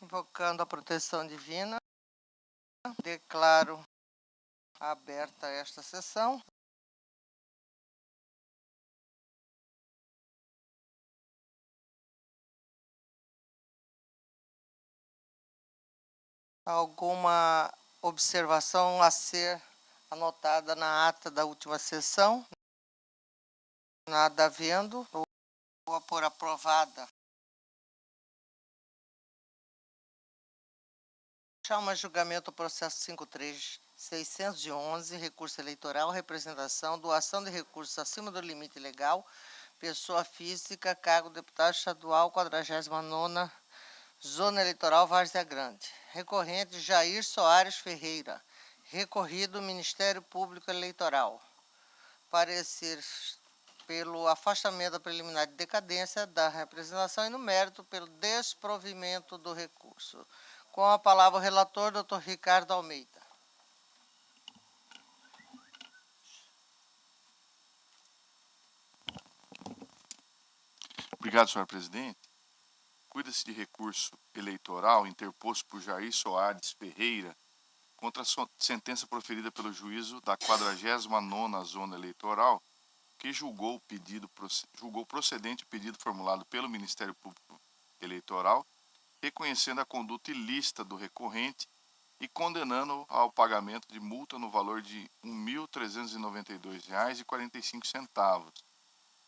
Invocando a proteção divina, declaro aberta esta sessão. Alguma observação a ser anotada na ata da última sessão? Nada havendo, vou por aprovada. Chama julgamento o processo 53611, recurso eleitoral, representação, doação de recursos acima do limite legal, pessoa física, cargo deputado estadual, 49ª Zona Eleitoral Várzea Grande. Recorrente Jair Soares Ferreira. Recorrido Ministério Público Eleitoral. Parecer pelo afastamento da preliminar de decadência da representação e no mérito pelo desprovimento do recurso. Com a palavra o relator, Dr. Ricardo Almeida. Obrigado, senhora presidente. Cuida-se de recurso eleitoral interposto por Jair Soares Ferreira contra a sentença proferida pelo juízo da 49ª Zona Eleitoral, que julgou procedente o pedido formulado pelo Ministério Público Eleitoral, reconhecendo a conduta ilícita do recorrente e condenando ao pagamento de multa no valor de R$ 1.392,45.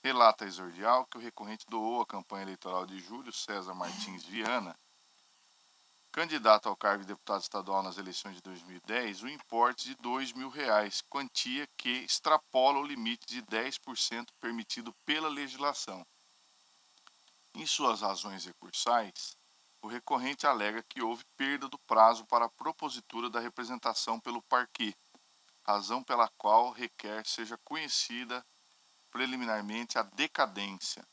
Relata a exordial que o recorrente doou à campanha eleitoral de Júlio César Martins Viana, candidato ao cargo de deputado estadual nas eleições de 2010, o importe de R$ 2.000, quantia que extrapola o limite de 10% permitido pela legislação. Em suas razões recursais, o recorrente alega que houve perda do prazo para a propositura da representação pelo parquê, razão pela qual requer seja conhecida preliminarmente a decadência.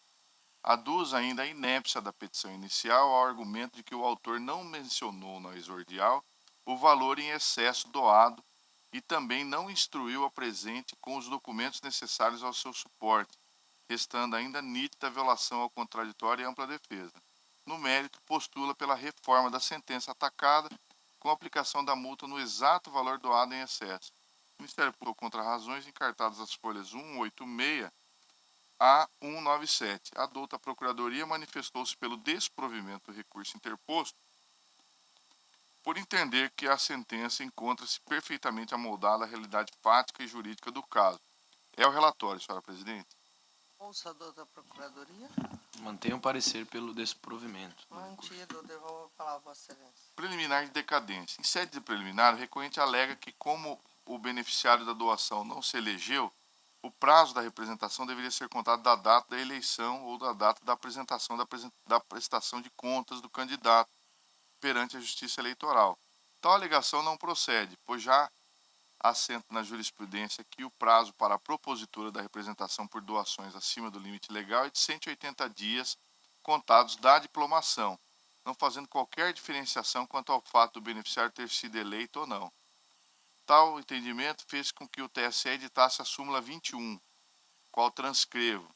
Aduz ainda a inépcia da petição inicial ao argumento de que o autor não mencionou na exordial o valor em excesso doado e também não instruiu a presente com os documentos necessários ao seu suporte, restando ainda nítida a violação ao contraditório e ampla defesa. No mérito, postula pela reforma da sentença atacada com a aplicação da multa no exato valor doado em excesso. O Ministério Público contra razões encartadas as folhas 186 a 197. A douta Procuradoria manifestou-se pelo desprovimento do recurso interposto por entender que a sentença encontra-se perfeitamente amoldada à realidade fática e jurídica do caso. É o relatório, senhora presidente. Ouça a douta Procuradoria. Mantenho o parecer pelo desprovimento. Mantido, devolvo a palavra, Vossa Excelência. Preliminar de decadência. Em sede de preliminar, o recorrente alega que, como o beneficiário da doação não se elegeu, o prazo da representação deveria ser contado da data da eleição ou da data da apresentação da prestação de contas do candidato perante a Justiça Eleitoral. Tal alegação não procede, pois já assenta na jurisprudência que o prazo para a propositura da representação por doações acima do limite legal é de 180 dias contados da diplomação, não fazendo qualquer diferenciação quanto ao fato do beneficiário ter sido eleito ou não. Tal entendimento fez com que o TSE editasse a súmula 21, qual transcrevo: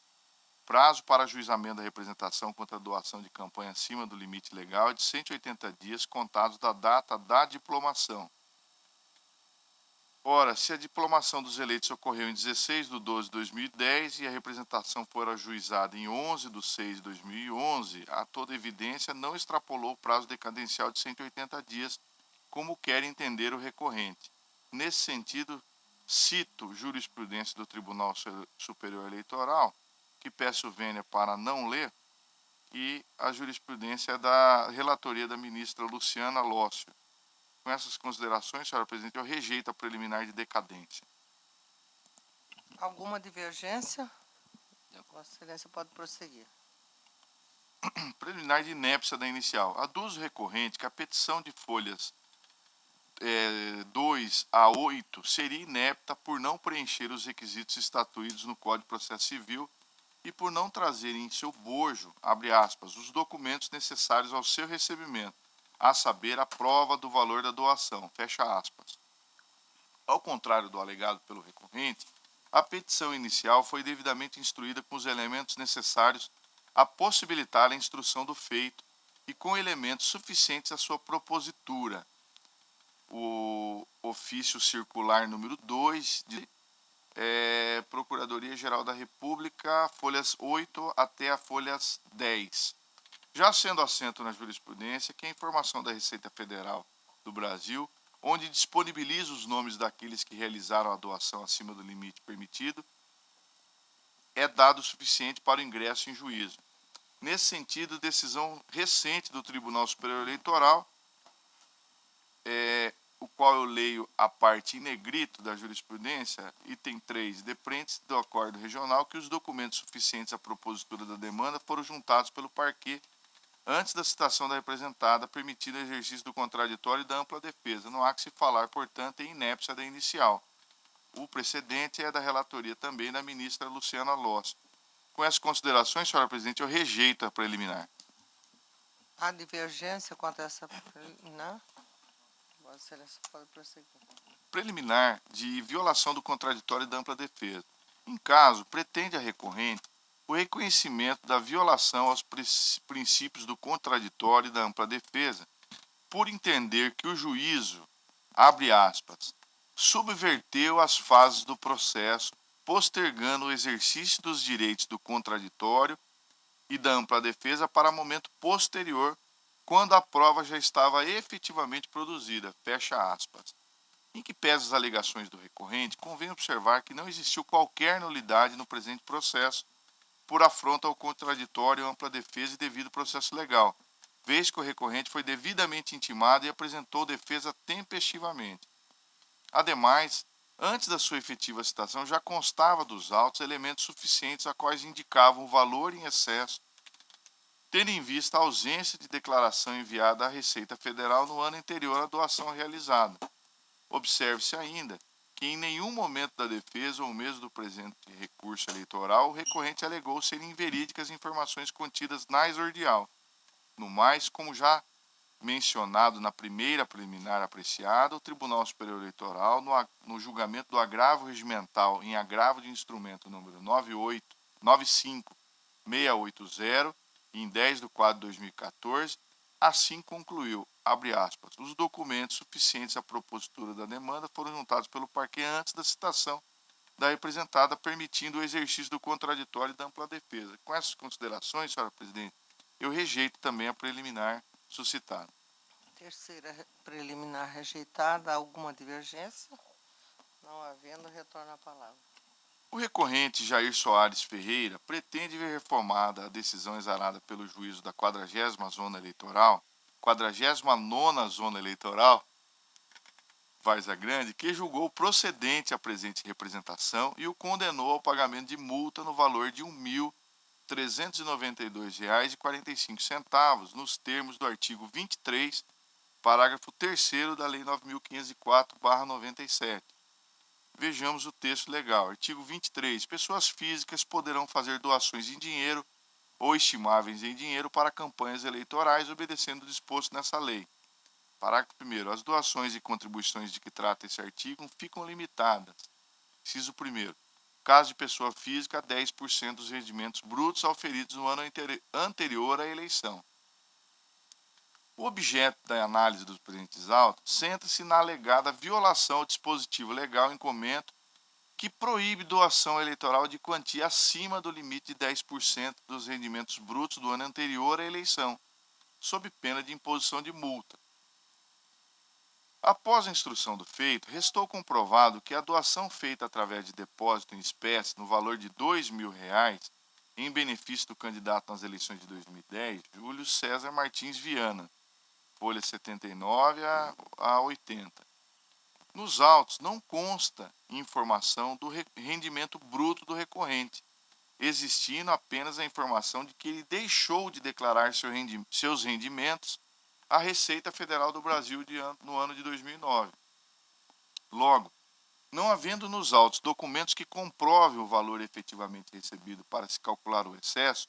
prazo para ajuizamento da representação contra a doação de campanha acima do limite legal é de 180 dias contados da data da diplomação. Ora, se a diplomação dos eleitos ocorreu em 16/12/2010 e a representação for ajuizada em 11/6/2011, a toda evidência não extrapolou o prazo decadencial de 180 dias, como quer entender o recorrente. Nesse sentido, cito jurisprudência do Tribunal Superior Eleitoral, que peço vênia para não ler, e a jurisprudência da relatoria da ministra Luciana Lócio. Com essas considerações, senhora presidente, eu rejeito a preliminar de decadência. Alguma divergência? Vossa Excelência pode prosseguir. Preliminar de inépcia da inicial. Aduz o recorrente que a petição de folhas 2 a 8 seria inepta por não preencher os requisitos estatuídos no Código de Processo Civil e por não trazer em seu bojo, abre aspas, os documentos necessários ao seu recebimento, a saber, a prova do valor da doação, fecha aspas. Ao contrário do alegado pelo recorrente, a petição inicial foi devidamente instruída com os elementos necessários a possibilitar a instrução do feito e com elementos suficientes à sua propositura. O ofício circular número 2 de Procuradoria-Geral da República, folhas 8 até a folhas 10. Já sendo assento na jurisprudência que a informação da Receita Federal do Brasil, onde disponibiliza os nomes daqueles que realizaram a doação acima do limite permitido, é dado suficiente para o ingresso em juízo. Nesse sentido, decisão recente do Tribunal Superior Eleitoral, o qual eu leio a parte em negrito da jurisprudência, item 3, depreende-se do acordo regional que os documentos suficientes à propositura da demanda foram juntados pelo parquê antes da citação da representada, permitido o exercício do contraditório e da ampla defesa. Não há que se falar, portanto, em inépcia da inicial. O precedente é da relatoria também da ministra Luciana Loss. Com essas considerações, senhora presidente, eu rejeito a preliminar. Há divergência quanto a essa preliminar? Vossa Excelência pode prosseguir. Preliminar de violação do contraditório e da ampla defesa. Em caso, pretende a recorrente o reconhecimento da violação aos princípios do contraditório e da ampla defesa, por entender que o juízo, abre aspas, subverteu as fases do processo, postergando o exercício dos direitos do contraditório e da ampla defesa para momento posterior, quando a prova já estava efetivamente produzida, fecha aspas. Em que pese as alegações do recorrente, convém observar que não existiu qualquer nulidade no presente processo por afronta ao contraditório, ampla defesa e devido processo legal, vez que o recorrente foi devidamente intimado e apresentou defesa tempestivamente. Ademais, antes da sua efetiva citação, já constava dos autos elementos suficientes a quais indicavam o valor em excesso, tendo em vista a ausência de declaração enviada à Receita Federal no ano anterior à doação realizada. Observe-se ainda que em nenhum momento da defesa ou mesmo do presente recurso eleitoral o recorrente alegou serem inverídicas informações contidas na exordial. No mais, como já mencionado na primeira preliminar apreciada, o Tribunal Superior Eleitoral, no julgamento do agravo regimental em agravo de instrumento número 95680, em 10/4/2014, assim concluiu, abre aspas, os documentos suficientes à propositura da demanda foram juntados pelo parquê antes da citação da representada, permitindo o exercício do contraditório e da ampla defesa. Com essas considerações, senhora presidente, eu rejeito também a preliminar suscitada. Terceira preliminar rejeitada. Alguma divergência? Não havendo, retorna a palavra. O recorrente Jair Soares Ferreira pretende ver reformada a decisão exarada pelo juízo da 40ª Zona Eleitoral, 49ª Zona Eleitoral, Várzea Grande, que julgou procedente a presente representação e o condenou ao pagamento de multa no valor de R$ 1.392,45, nos termos do artigo 23, parágrafo 3º da Lei 9.504/97. Vejamos o texto legal. Artigo 23. Pessoas físicas poderão fazer doações em dinheiro ou estimáveis em dinheiro para campanhas eleitorais, obedecendo o disposto nessa lei. Parágrafo 1º. As doações e contribuições de que trata esse artigo ficam limitadas. Inciso 1º. Caso de pessoa física, 10% dos rendimentos brutos auferidos no ano anterior à eleição. O objeto da análise dos presentes autos centra-se na alegada violação ao dispositivo legal em comento que proíbe doação eleitoral de quantia acima do limite de 10% dos rendimentos brutos do ano anterior à eleição, sob pena de imposição de multa. Após a instrução do feito, restou comprovado que a doação feita através de depósito em espécie no valor de R$ 2.000 em benefício do candidato nas eleições de 2010, Júlio César Martins Viana, folha 79 a 80. Nos autos não consta informação do rendimento bruto do recorrente, existindo apenas a informação de que ele deixou de declarar seus rendimentos à Receita Federal do Brasil no ano de 2009. Logo, não havendo nos autos documentos que comprovem o valor efetivamente recebido para se calcular o excesso,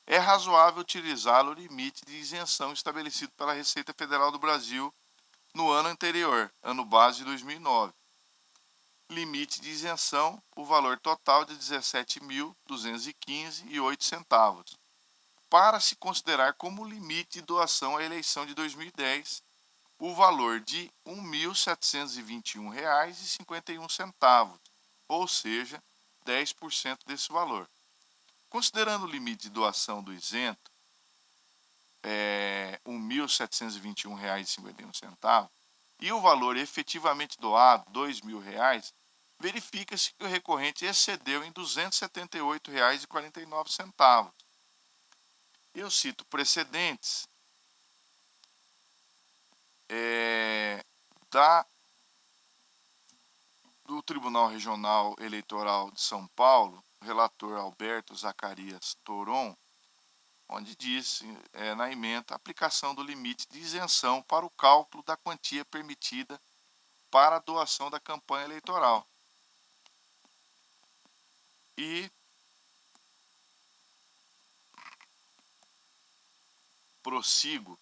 é razoável utilizar o limite de isenção estabelecido pela Receita Federal do Brasil no ano anterior, ano base de 2009. Limite de isenção, o valor total de R$ 17.215,08. para se considerar como limite de doação à eleição de 2010 o valor de R$ 1.721,51, ou seja, 10% desse valor. Considerando o limite de doação do isento, R$ 1.721,51, e o valor efetivamente doado, R$ 2.000, verifica-se que o recorrente excedeu em R$ 278,49. Eu cito precedentes do Tribunal Regional Eleitoral de São Paulo, relator Alberto Zacarias Toron, onde diz, na ementa, a aplicação do limite de isenção para o cálculo da quantia permitida para a doação da campanha eleitoral. E prossigo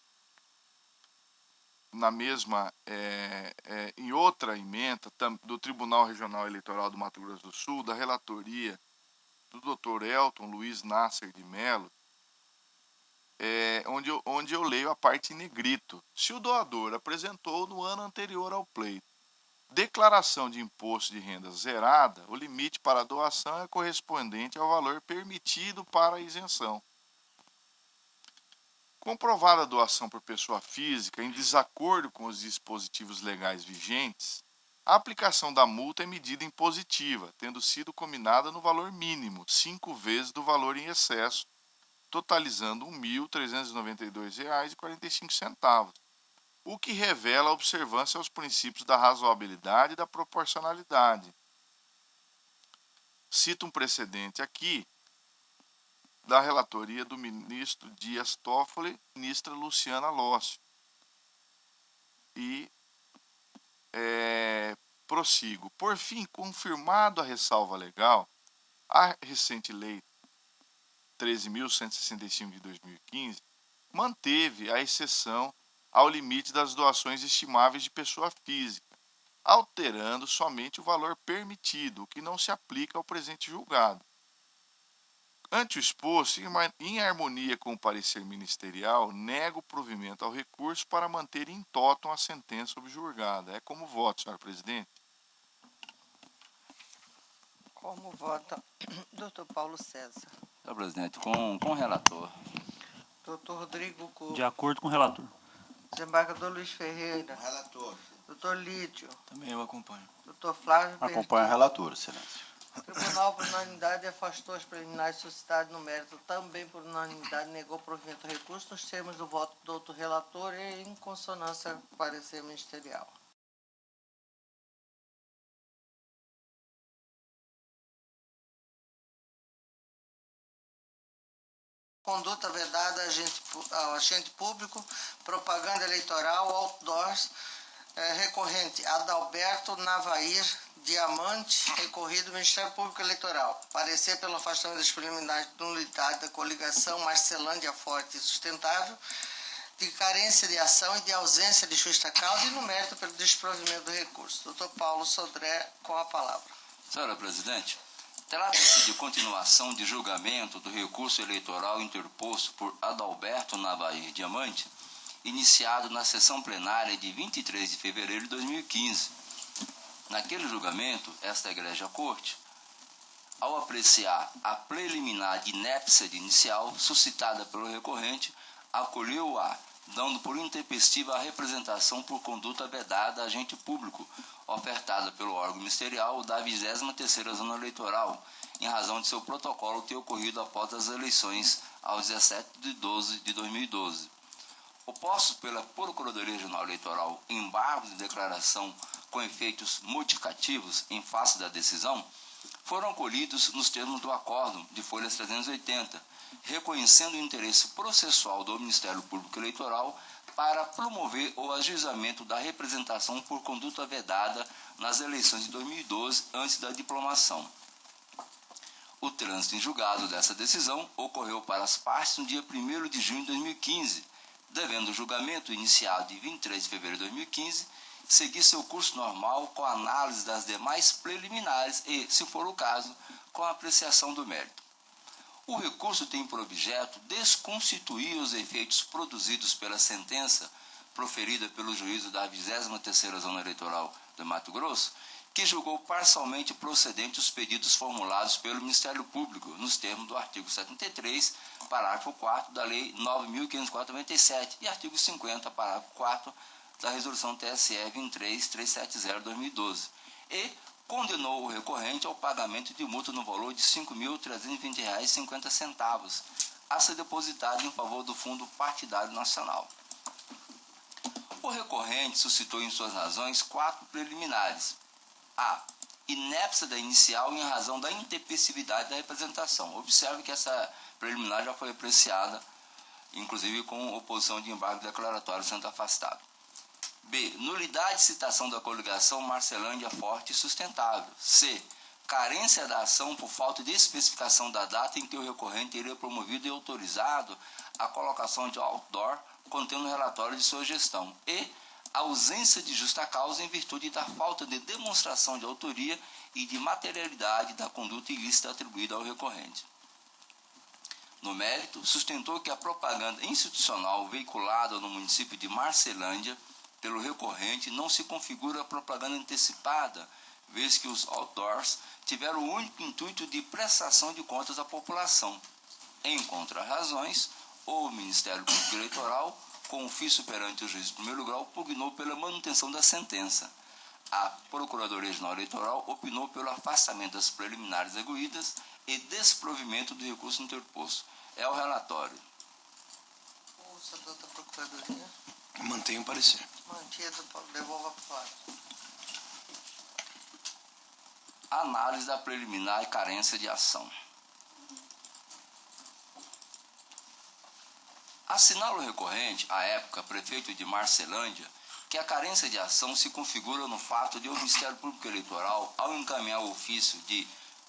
na mesma, em outra ementa do Tribunal Regional Eleitoral do Mato Grosso do Sul, da relatoria do Dr. Elton Luiz Nasser de Mello, onde eu leio a parte em negrito. Se o doador apresentou no ano anterior ao pleito declaração de imposto de renda zerada, o limite para a doação é correspondente ao valor permitido para a isenção. Comprovada a doação por pessoa física em desacordo com os dispositivos legais vigentes, a aplicação da multa é medida impositiva, tendo sido combinada no valor mínimo, 5 vezes do valor em excesso, totalizando R$ 1.392,45, o que revela a observância aos princípios da razoabilidade e da proporcionalidade. Cito um precedente aqui da relatoria do ministro Dias Toffoli, ministra Luciana Lócio. E prossigo. Por fim, confirmado a ressalva legal, a recente lei 13.165 de 2015 manteve a exceção ao limite das doações estimáveis de pessoa física, alterando somente o valor permitido, o que não se aplica ao presente julgado. Ante o exposto, em harmonia com o parecer ministerial, nego o provimento ao recurso para manter in totum a sentença objurgada. É como voto, senhor presidente. Como vota Dr. Paulo César? Senhor presidente, com o relator. Dr. Rodrigo Couto. De acordo com o relator. Desembargador Luiz Ferreira. Relator. Dr. Lídio. Também eu acompanho. Dr. Flávio Acompanho o relator, excelência. O Tribunal, por unanimidade, afastou as preliminares suscitadas no mérito. Também, por unanimidade, negou provimento ao recurso nos termos do voto do outro relator e em consonância com o parecer ministerial. Conduta vedada ao agente público, propaganda eleitoral, outdoors, recorrente Adalberto Navair Diamante, recorrido do Ministério Público Eleitoral. Parecer pelo afastamento das preliminares de nulidade da coligação Marcelândia Forte e Sustentável, de carência de ação e de ausência de justa causa e no mérito pelo desprovimento do recurso. Dr. Paulo Sodré, com a palavra. Senhora presidente, trata-se de continuação de julgamento do recurso eleitoral interposto por Adalberto Navair Diamante, iniciado na sessão plenária de 23 de fevereiro de 2015. Naquele julgamento, esta Egrégia Corte, ao apreciar a preliminar de inépcia inicial suscitada pelo recorrente, acolheu-a, dando por intempestiva a representação por conduta vedada a agente público, ofertada pelo órgão ministerial da 23ª Zona Eleitoral, em razão de seu protocolo ter ocorrido após as eleições aos 17 de 12 de 2012. Opostos pela Procuradoria Regional Eleitoral embargos de declaração com efeitos modificativos em face da decisão, foram acolhidos nos termos do acórdão de folhas 380, reconhecendo o interesse processual do Ministério Público Eleitoral para promover o ajuizamento da representação por conduta vedada nas eleições de 2012 antes da diplomação. O trânsito em julgado dessa decisão ocorreu para as partes no dia 1º de junho de 2015, devendo o julgamento iniciado de 23 de fevereiro de 2015 seguir seu curso normal com a análise das demais preliminares e, se for o caso, com a apreciação do mérito. O recurso tem por objeto desconstituir os efeitos produzidos pela sentença proferida pelo juízo da 23ª Zona Eleitoral do Mato Grosso, que julgou parcialmente procedentes os pedidos formulados pelo Ministério Público, nos termos do artigo 73, parágrafo 4º da Lei 9.504/97 e artigo 50, parágrafo 4º da Resolução TSE 23370/2012, e condenou o recorrente ao pagamento de multa no valor de R$ 5.320,50 a ser depositado em favor do Fundo Partidário Nacional. O recorrente suscitou em suas razões 4 preliminares. A. Inépcia da inicial em razão da intempestividade da representação. Observe que essa preliminar já foi apreciada, inclusive com oposição de embargo declaratório sendo afastado. B. Nulidade de citação da coligação Marcelândia Forte e Sustentável. C. Carência da ação por falta de especificação da data em que o recorrente teria promovido e autorizado a colocação de outdoor contendo o relatório de sua gestão. E ausência de justa causa em virtude da falta de demonstração de autoria e de materialidade da conduta ilícita atribuída ao recorrente. No mérito, sustentou que a propaganda institucional veiculada no município de Marcelândia pelo recorrente não se configura propaganda antecipada, vez que os outdoors tiveram o único intuito de prestação de contas à população. Em contra-razões, o Ministério Público Eleitoral, com ofício perante o juiz de primeiro grau, pugnou pela manutenção da sentença. A Procuradoria Regional Eleitoral opinou pelo afastamento das preliminares arguídas e desprovimento do recurso interposto. É o relatório. O senador da Procuradoria. Mantenho o parecer. Mantido, devolva para o lado. Análise da preliminar e carência de ação. Assinala o recorrente, à época prefeito de Marcelândia, que a carência de ação se configura no fato de o Ministério Público Eleitoral, ao encaminhar o ofício de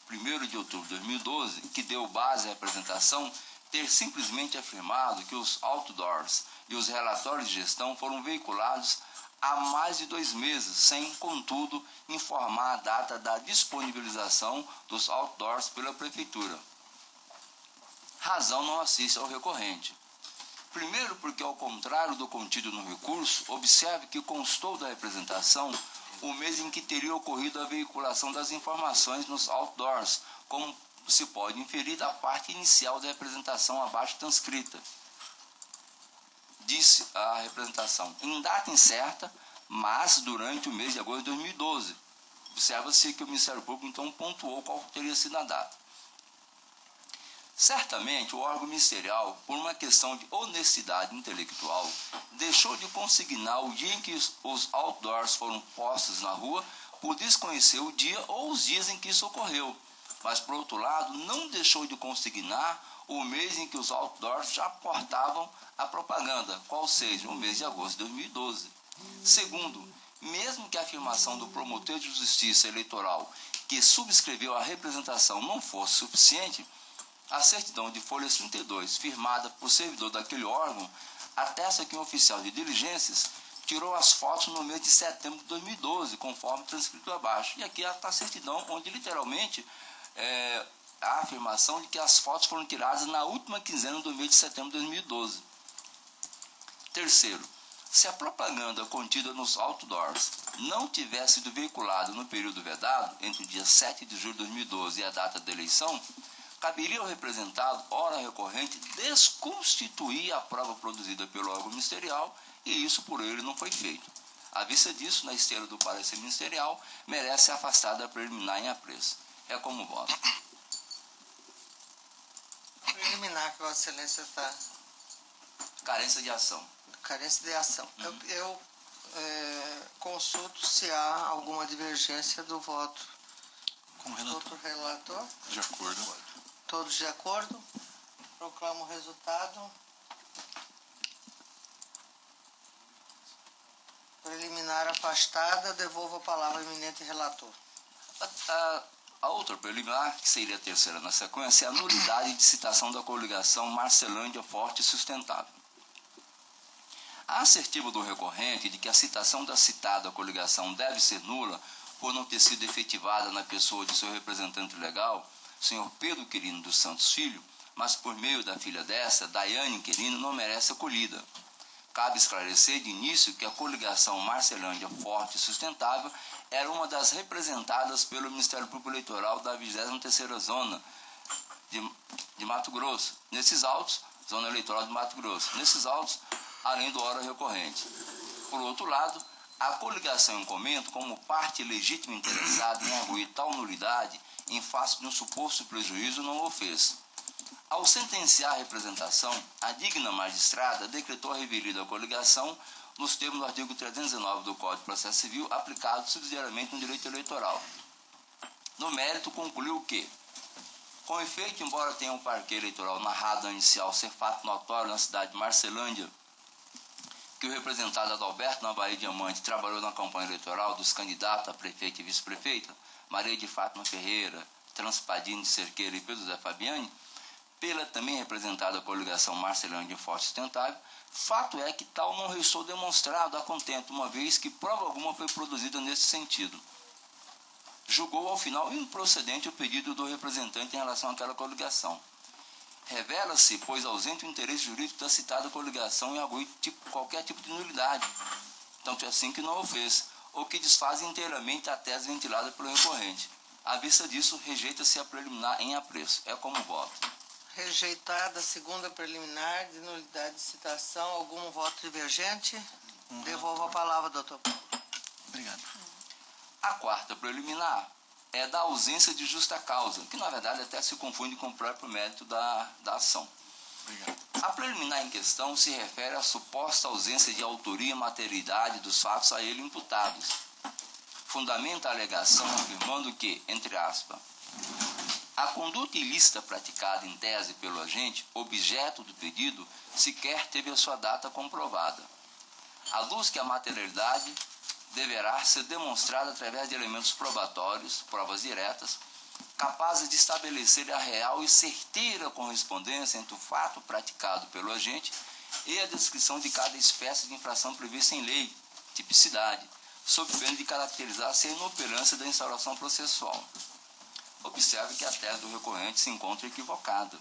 1º de outubro de 2012, que deu base à representação, ter simplesmente afirmado que os outdoors e os relatórios de gestão foram veiculados há mais de 2 meses, sem, contudo, informar a data da disponibilização dos outdoors pela Prefeitura. Razão não assiste ao recorrente. Primeiro, porque, ao contrário do contido no recurso, observe que constou da representação o mês em que teria ocorrido a veiculação das informações nos outdoors, como se pode inferir da parte inicial da representação abaixo transcrita. Disse a representação, em data incerta, mas durante o mês de agosto de 2012. Observa-se que o Ministério Público, então, pontuou qual teria sido a data. Certamente, o órgão ministerial, por uma questão de honestidade intelectual, deixou de consignar o dia em que os outdoors foram postos na rua por desconhecer o dia ou os dias em que isso ocorreu. Mas, por outro lado, não deixou de consignar o mês em que os outdoors já portavam a propaganda, qual seja o mês de agosto de 2012. Segundo, mesmo que a afirmação do promotor de justiça eleitoral que subscreveu a representação não fosse suficiente, a certidão de folha 32, firmada por servidor daquele órgão, atesta que um oficial de diligências tirou as fotos no mês de setembro de 2012, conforme transcrito abaixo. E aqui está a certidão, onde literalmente a afirmação de que as fotos foram tiradas na última quinzena do mês de setembro de 2012. Terceiro, se a propaganda contida nos outdoors não tivesse sido veiculada no período vedado, entre o dia 7 de julho de 2012 e a data da eleição, caberia ao representado, ora recorrente, desconstituir a prova produzida pelo órgão ministerial, e isso por ele não foi feito. À vista disso, na esteira do parecer ministerial, merece ser afastada da preliminar em apreço. É como voto. Preliminar que Vossa Excelência está. Carência de ação. Carência de ação. Eu consulto se há alguma divergência do voto. Como relator. Outro relator. De acordo. Todos de acordo? Proclamo o resultado. Preliminar afastada. Devolvo a palavra ao eminente relator. A outra preliminar, que seria a terceira na sequência, é a nulidade de citação da coligação Marcelândia Forte e Sustentável. A assertiva do recorrente de que a citação da citada coligação deve ser nula por não ter sido efetivada na pessoa de seu representante legal, senhor Pedro Quirino dos Santos Filho, mas por meio da filha desta, Daiane Querino, não merece acolhida. Cabe esclarecer de início que a coligação Marcelândia Forte e Sustentável era uma das representadas pelo Ministério Público Eleitoral da 23ª Zona de Mato Grosso. Nesses autos, Zona Eleitoral de Mato Grosso. Nesses autos, além do hora recorrente. Por outro lado, a coligação em comento, como parte legítima interessada em arguir tal nulidade em face de um suposto prejuízo, não o fez. Ao sentenciar a representação, a digna magistrada decretou a revelia da coligação nos termos do artigo 319 do Código de Processo Civil, aplicado subsidiariamente no direito eleitoral. No mérito, concluiu que, com efeito, embora tenha um parqueiro eleitoral narrado inicial ser fato notório na cidade de Marcelândia, que o representado Adalberto Nabaí Diamante trabalhou na campanha eleitoral dos candidatos a prefeito e vice-prefeita, Maria de Fátima Ferreira, Transpadini de Cerqueira e Pedro Zé Fabiani, pela também representada coligação Marcelândia Forte e Sustentável, fato é que tal não restou demonstrado a contento, uma vez que prova alguma foi produzida nesse sentido. Julgou ao final improcedente o pedido do representante em relação àquela coligação. Revela-se, pois, ausente o interesse jurídico da citada coligação em arguir qualquer tipo de nulidade, tanto é assim que não o fez, ou que desfaz inteiramente a tese ventilada pelo recorrente. À vista disso, rejeita-se a preliminar em apreço. É como voto. Rejeitada a segunda preliminar de nulidade de citação. Algum voto divergente? Devolvo a palavra, doutor. Obrigado. A quarta preliminar é da ausência de justa causa, que na verdade até se confunde com o próprio mérito da ação. Obrigado. A preliminar em questão se refere à suposta ausência de autoria e materialidade dos fatos a ele imputados. Fundamenta a alegação afirmando que, entre aspas, a conduta ilícita praticada em tese pelo agente, objeto do pedido, sequer teve a sua data comprovada. À luz que a materialidade deverá ser demonstrada através de elementos probatórios, provas diretas, capazes de estabelecer a real e certeira correspondência entre o fato praticado pelo agente e a descrição de cada espécie de infração prevista em lei, tipicidade, sob pena de caracterizar-se a inoperância da instauração processual. Observe que a tese do recorrente se encontra equivocada.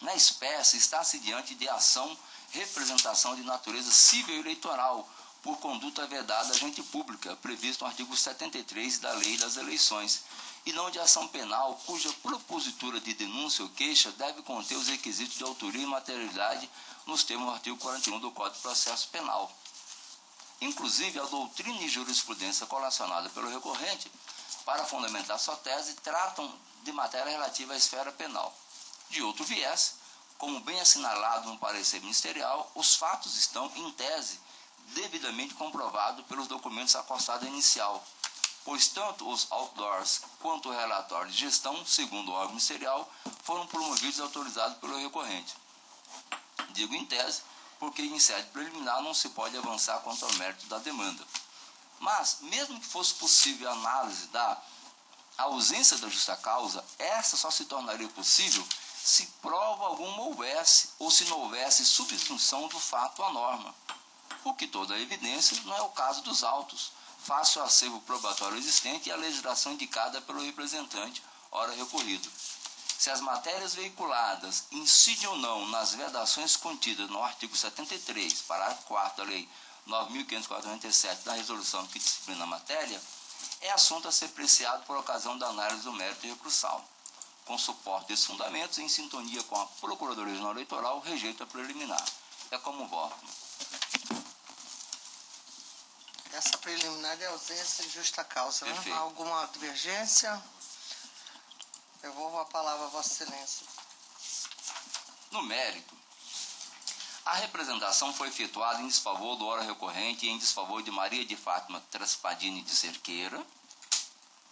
Na espécie, está-se diante de ação, representação de natureza civil e eleitoral, por conduta vedada à agente pública, previsto no artigo 73 da Lei das Eleições, e não de ação penal, cuja propositura de denúncia ou queixa deve conter os requisitos de autoria e materialidade nos termos do artigo 41 do Código de Processo Penal. Inclusive, a doutrina e jurisprudência colacionada pelo recorrente, para fundamentar sua tese, tratam de matéria relativa à esfera penal. De outro viés, como bem assinalado no parecer ministerial, os fatos estão, em tese, devidamente comprovados pelos documentos acostados inicial, pois tanto os outdoors quanto o relatório de gestão, segundo o órgão ministerial, foram promovidos e autorizados pelo recorrente. Digo em tese, porque em sede preliminar não se pode avançar quanto ao mérito da demanda. Mas, mesmo que fosse possível a análise da ausência da justa causa, essa só se tornaria possível se prova alguma houvesse, ou se não houvesse subsunção do fato à norma. O que toda a evidência não é o caso dos autos, face ao acervo probatório existente e a legislação indicada pelo representante, ora recorrido. Se as matérias veiculadas incidem ou não nas vedações contidas no artigo 73, parágrafo 4º da Lei 9.547 da resolução que disciplina a matéria, é assunto a ser apreciado por ocasião da análise do mérito recursal. Com suporte desses fundamentos, em sintonia com a Procuradoria-Geral Eleitoral, rejeita a preliminar. É como voto. Essa preliminar é ausência de justa causa, né? Perfeito. Alguma divergência? Devolvo a palavra a Vossa Excelência. No mérito, a representação foi efetuada em desfavor do ora recorrente e em desfavor de Maria de Fátima Transpadini de Cerqueira,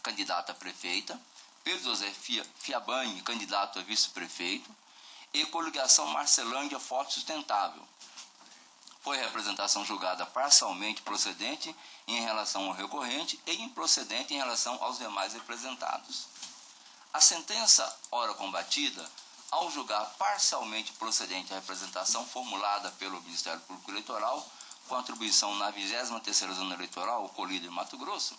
candidata a prefeita, Pedro José Fiabani, candidato a vice-prefeito, e coligação Marcelândia Forte e Sustentável. Foi a representação julgada parcialmente procedente em relação ao recorrente e improcedente em relação aos demais representados. A sentença, ora combatida, ao julgar parcialmente procedente a representação formulada pelo Ministério Público Eleitoral, com atribuição na 23ª Zona Eleitoral, colhida em Mato Grosso,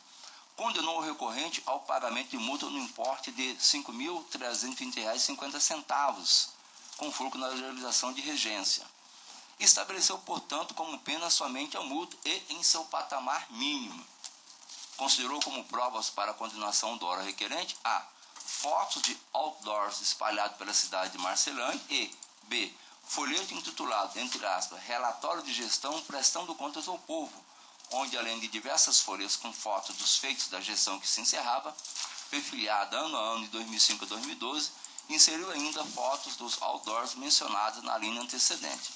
condenou o recorrente ao pagamento de multa no importe de R$ 5.320,50, com fulcro na realização de regência. Estabeleceu, portanto, como pena somente a multa e em seu patamar mínimo. Considerou como provas para a condenação do ora requerente a fotos de outdoors espalhados pela cidade de Marcelândia e b. folheto intitulado, entre aspas, Relatório de Gestão prestando contas ao povo, onde, além de diversas folhas com fotos dos feitos da gestão que se encerrava, perfilhada ano a ano de 2005 a 2012, inseriu ainda fotos dos outdoors mencionados na linha antecedente.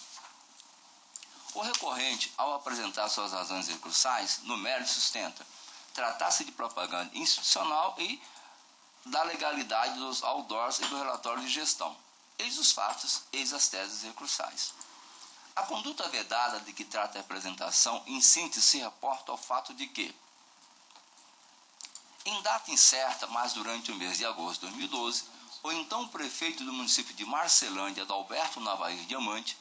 O recorrente, ao apresentar suas razões recursais, no mérito sustenta tratar-se de propaganda institucional e da legalidade dos outdoors e do relatório de gestão. Eis os fatos, eis as teses recursais. A conduta vedada de que trata a apresentação, em síntese, se reporta ao fato de que, em data incerta, mas durante o mês de agosto de 2012, o então prefeito do município de Marcelândia, Adalberto Navair Diamante,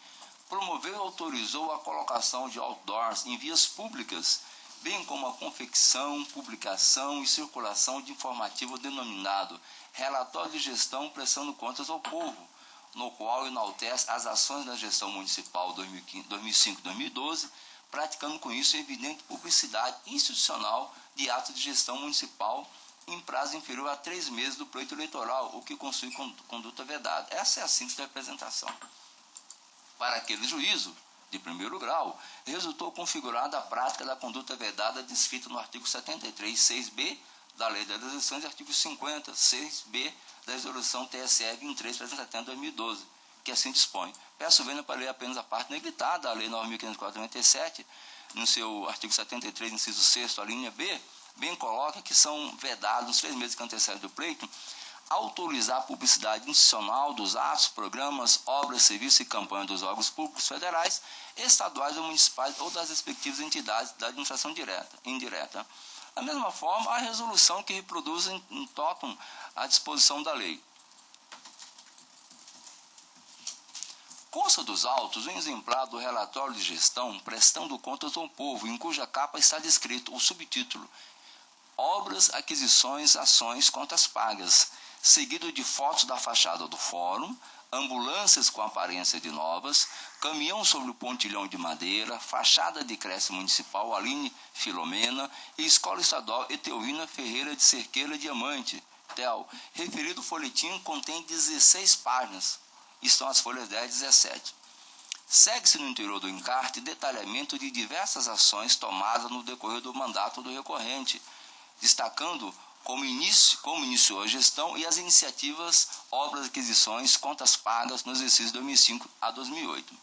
promoveu e autorizou a colocação de outdoors em vias públicas, bem como a confecção, publicação e circulação de informativo denominado Relatório de Gestão prestando contas ao povo, no qual enaltece as ações da gestão municipal 2005-2012, praticando com isso evidente publicidade institucional de atos de gestão municipal em prazo inferior a 3 meses do pleito eleitoral, o que constitui conduta vedada. Essa é a síntese da apresentação. Para aquele juízo de primeiro grau, resultou configurada a prática da conduta vedada descrita no artigo 73, 6b da Lei das Eleições e artigo 50, 6b da Resolução TSE 23, 370 de 2012, que assim dispõe. Peço vênia para ler apenas a parte negritada da Lei 9.504/97, no seu artigo 73, inciso 6º, a linha B, bem coloca que são vedados nos 3 meses que antecedem do pleito autorizar a publicidade institucional dos atos, programas, obras, serviços e campanhas dos órgãos públicos federais, estaduais ou municipais ou das respectivas entidades da administração direta e indireta. Da mesma forma, a resolução que reproduz em totum a disposição da lei. Consta dos autos um exemplar do relatório de gestão prestando contas ao povo, em cuja capa está descrito o subtítulo Obras, Aquisições, Ações, Contas Pagas, seguido de fotos da fachada do fórum, ambulâncias com aparência de novas, caminhão sobre o pontilhão de madeira, fachada de creche municipal Aline Filomena e Escola Estadual Etelvina Ferreira de Cerqueira Diamante, TEL. Referido folhetim contém 16 páginas, estão as folhas 10 e 17. Segue-se no interior do encarte detalhamento de diversas ações tomadas no decorrer do mandato do recorrente, destacando como iniciou a gestão e as iniciativas, obras, aquisições, contas pagas no exercício de 2005 a 2008.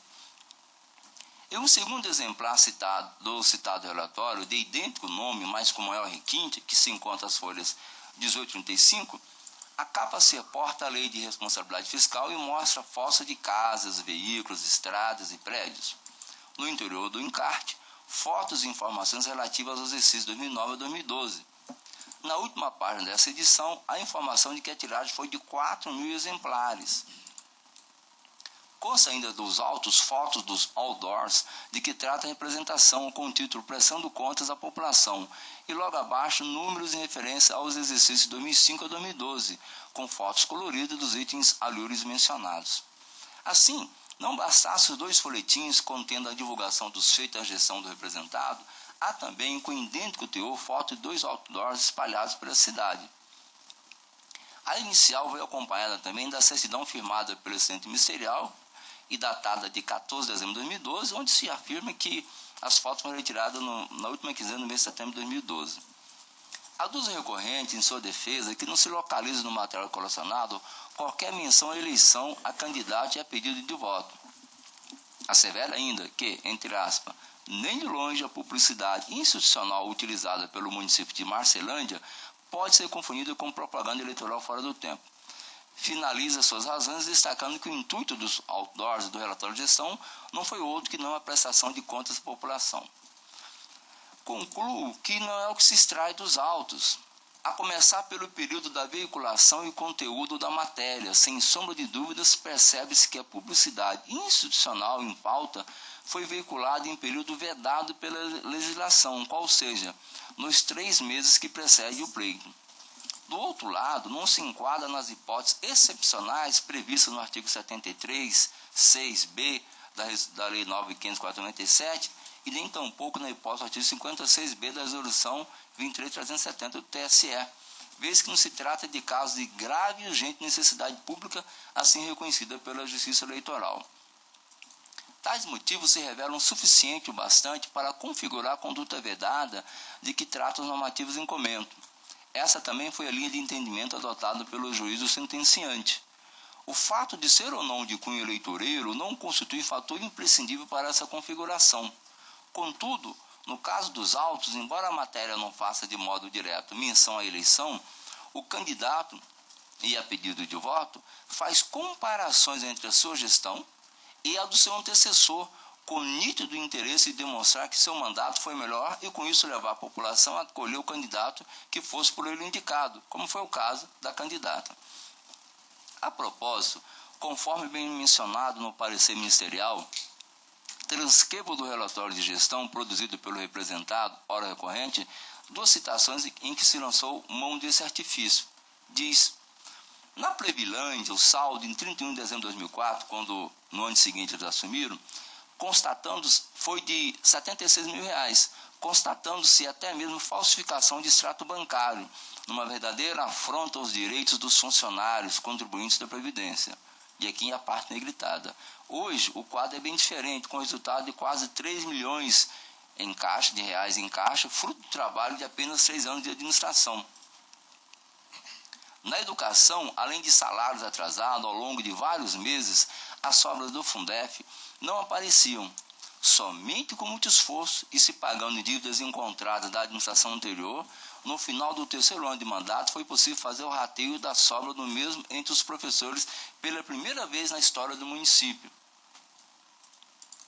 Em um segundo exemplar do citado relatório, de idêntico nome, mas com maior requinte, que se encontra as folhas 18 e 35, a capa se reporta à Lei de Responsabilidade Fiscal e mostra fotos de casas, veículos, estradas e prédios. No interior do encarte, fotos e informações relativas aos exercícios 2009 a 2012. Na última página dessa edição, a informação de que a tiragem foi de 4.000 exemplares. Consta ainda dos autos fotos dos outdoors de que trata a representação com o título Prestando Contas à População e logo abaixo números em referência aos exercícios de 2005 a 2012, com fotos coloridas dos itens alhures mencionados. Assim, não bastasse os 2 folhetins contendo a divulgação dos feitos da gestão do representado, há também, com idêntico teor, foto de 2 outdoors espalhados pela cidade. A inicial veio acompanhada também da certidão firmada pelo assistente ministerial e datada de 14 de dezembro de 2012, onde se afirma que as fotos foram retiradas na última quinzena do mês de setembro de 2012. Aduz o recorrente, em sua defesa, que não se localiza no material colecionado qualquer menção à eleição a candidato e a pedido de voto. Assevera ainda que, entre aspas, nem de longe a publicidade institucional utilizada pelo município de Marcelândia pode ser confundida com propaganda eleitoral fora do tempo. Finaliza suas razões destacando que o intuito dos outdoors e do relatório de gestão não foi outro que não a prestação de contas à população. Concluo que não é o que se extrai dos autos, a começar pelo período da veiculação e conteúdo da matéria. Sem sombra de dúvidas, percebe-se que a publicidade institucional em pauta foi veiculado em período vedado pela legislação, qual seja, nos 3 meses que precedem o pleito. Do outro lado, não se enquadra nas hipóteses excepcionais previstas no artigo 73, 6b da Lei 9.597 e nem tampouco na hipótese do artigo 56b da Resolução 23.370 do TSE, vez que não se trata de casos de grave e urgente necessidade pública, assim reconhecida pela Justiça Eleitoral. Tais motivos se revelam suficiente o bastante para configurar a conduta vedada de que tratam os normativos em comento. Essa também foi a linha de entendimento adotada pelo juízo sentenciante. O fato de ser ou não de cunho eleitoreiro não constitui fator imprescindível para essa configuração. Contudo, no caso dos autos, embora a matéria não faça de modo direto menção à eleição, o candidato, e a pedido de voto, faz comparações entre a sua gestão e a do seu antecessor, com nítido interesse de demonstrar que seu mandato foi melhor e com isso levar a população a escolher o candidato que fosse por ele indicado, como foi o caso da candidata. A propósito, conforme bem mencionado no parecer ministerial, transcrevo do relatório de gestão produzido pelo representado, ora recorrente, 2 citações em que se lançou mão desse artifício. Diz: na Plebilândia, o saldo em 31 de dezembro de 2004, quando no ano seguinte eles assumiram, foi de R$ 76 mil, constatando-se até mesmo falsificação de extrato bancário, numa verdadeira afronta aos direitos dos funcionários contribuintes da Previdência. E aqui a parte negritada. Hoje, o quadro é bem diferente, com resultado de quase 3 milhões de reais em caixa, fruto do trabalho de apenas 3 anos de administração. Na educação, além de salários atrasados ao longo de vários meses, as sobras do Fundef não apareciam. Somente com muito esforço e se pagando dívidas encontradas da administração anterior, no final do 3º ano de mandato foi possível fazer o rateio da sobra do mesmo entre os professores pela primeira vez na história do município.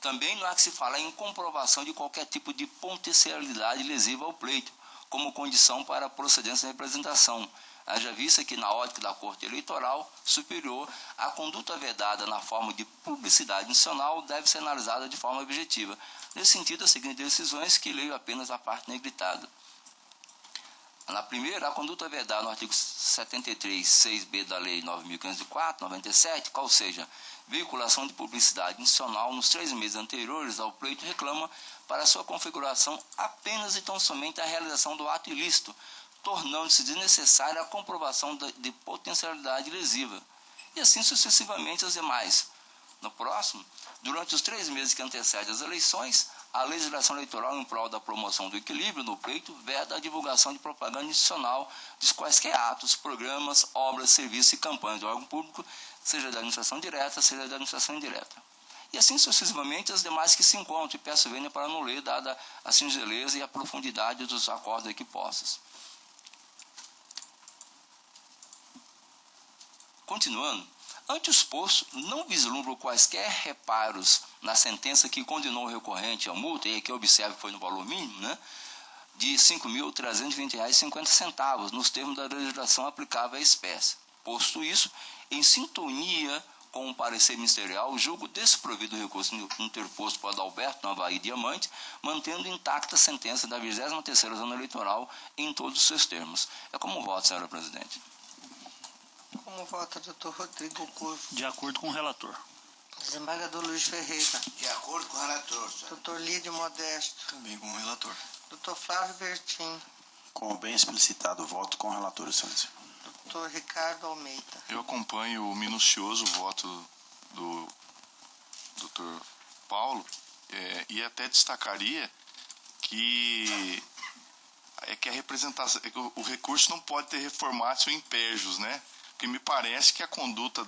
Também não há que se falar em comprovação de qualquer tipo de potencialidade lesiva ao pleito, como condição para a procedência da representação. Haja vista que, na ótica da Corte Eleitoral Superior, a conduta vedada na forma de publicidade institucional deve ser analisada de forma objetiva. Nesse sentido, as seguintes decisões, que leio apenas a parte negritada. Na primeira, a conduta vedada no artigo 73, 6b da Lei 9.504, 97, qual seja, veiculação de publicidade institucional nos 3 meses anteriores ao pleito, reclama para sua configuração apenas e tão somente a realização do ato ilícito, tornando-se desnecessária a comprovação de potencialidade lesiva, e assim sucessivamente as demais. No próximo, durante os 3 meses que antecedem as eleições, a legislação eleitoral em prol da promoção do equilíbrio no pleito veda a divulgação de propaganda institucional de quaisquer atos, programas, obras, serviços e campanhas do órgão público, seja da administração direta, seja da administração indireta. E assim sucessivamente as demais que se encontram, e peço vênia para não ler, dada a singeleza e a profundidade dos acordos aqui postos. Continuando, ante o exposto, não vislumbro quaisquer reparos na sentença que condenou o recorrente à multa, e aqui observe que foi no valor mínimo, de R$ 5.320,50, nos termos da legislação aplicável à espécie. Posto isso, em sintonia com o parecer ministerial, julgo desprovido do recurso interposto por Adalberto Navaí Diamante, mantendo intacta a sentença da 23ª Zona Eleitoral em todos os seus termos. É como voto, senhora presidente. Como vota, doutor Rodrigo Curvo? De acordo com o relator. Desembargador Luiz Ferreira. De acordo com o relator, senhor. Doutor Lídio Modesto. Também com o relator. Doutor Flávio Bertin. Com o bem explicitado, voto com o relator, excelência. Doutor Ricardo Almeida. Eu acompanho o minucioso voto do Dr. Paulo e até destacaria que a representação, o recurso não pode ter reformatio impejus, né? Porque me parece que a conduta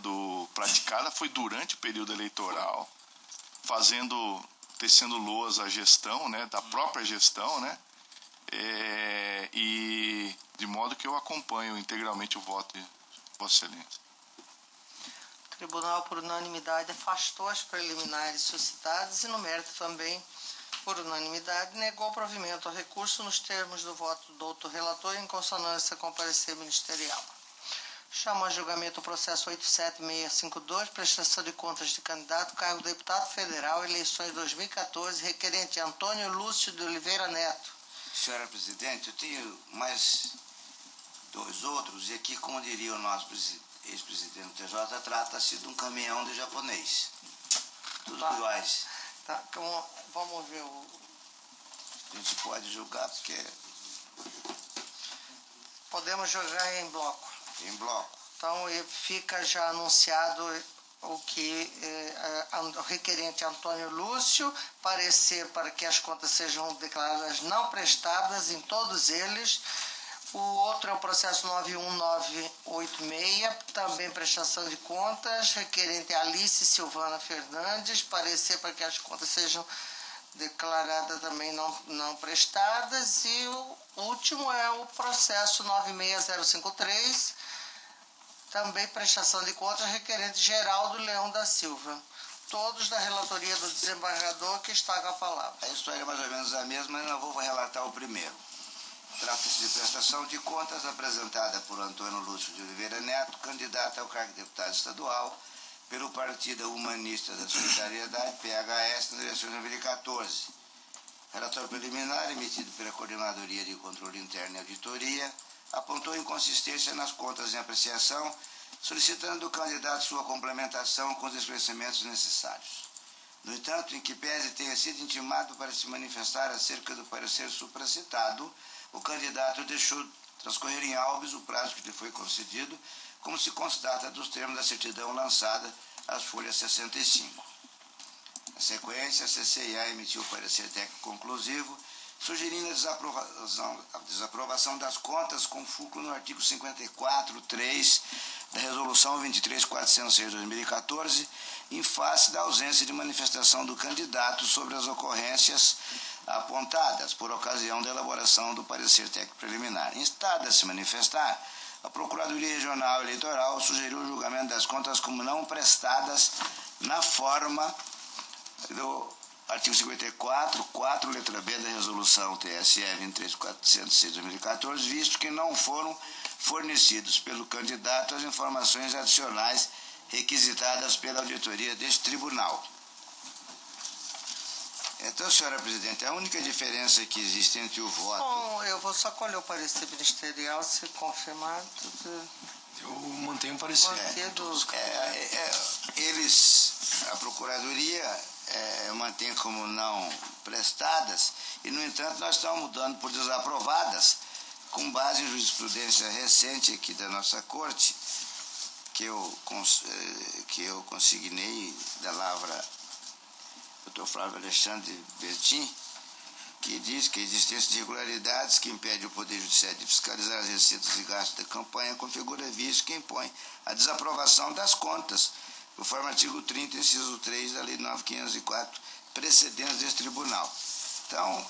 praticada foi durante o período eleitoral, tecendo loas à gestão, né, da própria gestão, né? E de modo que eu acompanho integralmente o voto de Vossa Excelência. O Tribunal, por unanimidade, afastou as preliminares suscitadas e, no mérito também, por unanimidade, negou o provimento ao recurso nos termos do voto do doutor relator em consonância com o parecer ministerial. Chamo a julgamento o processo 87652, prestação de contas de candidato, cargo de deputado federal, eleições 2014, requerente Antônio Lúcio de Oliveira Neto. Senhora presidente, eu tenho mais dois outros, e aqui, como diria o nosso ex-presidente do TJ, trata-se de um caminhão de japonês. Tudo Tá. iguais. Tá, então, vamos ver o... A gente pode julgar porque Podemos jogar em bloco. em bloco. Então, fica já anunciado o que o requerente Antônio Lúcio, parecer para que as contas sejam declaradas não prestadas em todos eles. O outro é o processo 91986, também prestação de contas, requerente Alice Silvana Fernandes, parecer para que as contas sejam declaradas também não prestadas. E o último é o processo 96053, também prestação de contas, requerente Geraldo Leão da Silva. Todos da relatoria do desembargador, que está com a palavra. A história é mais ou menos a mesma, mas eu vou relatar o primeiro. Trata-se de prestação de contas apresentada por Antônio Lúcio de Oliveira Neto, candidato ao cargo de deputado estadual pelo Partido Humanista da Solidariedade, PHS, na eleição de 2014. Relatório preliminar emitido pela Coordenadoria de Controle Interno e Auditoria apontou inconsistência nas contas em apreciação, solicitando do candidato sua complementação com os esclarecimentos necessários. No entanto, em que pese tenha sido intimado para se manifestar acerca do parecer supracitado, o candidato deixou transcorrer em Albis o prazo que lhe foi concedido, como se constata dos termos da certidão lançada às folhas 65. Na sequência, a CCIA emitiu o parecer técnico conclusivo, sugerindo a desaprovação das contas com fulcro no artigo 54.3 da Resolução 23.406 de 2014, em face da ausência de manifestação do candidato sobre as ocorrências apontadas por ocasião da elaboração do parecer técnico preliminar. Instada a se manifestar, a Procuradoria Regional Eleitoral sugeriu o julgamento das contas como não prestadas na forma do artigo 54, 4, letra B da Resolução TSE 23.406 de 2014, visto que não foram fornecidos pelo candidato as informações adicionais requisitadas pela auditoria deste tribunal. Então, senhora presidente, a única diferença que existe entre o voto... Bom, eu vou só colher o parecer ministerial, se confirmado. Eu mantenho o parecer. A Procuradoria mantém como não prestadas, e, no entanto, nós estamos mudando por desaprovadas, com base em jurisprudência recente aqui da nossa Corte, que eu consignei da lavra Dr. Flávio Alexandre Bertin, que diz que a existência de irregularidades que impede o Poder Judiciário de fiscalizar as receitas e gastos da campanha configura vício que impõe a desaprovação das contas, conforme artigo 30, inciso 3 da Lei 9.504, precedentes deste tribunal. Então,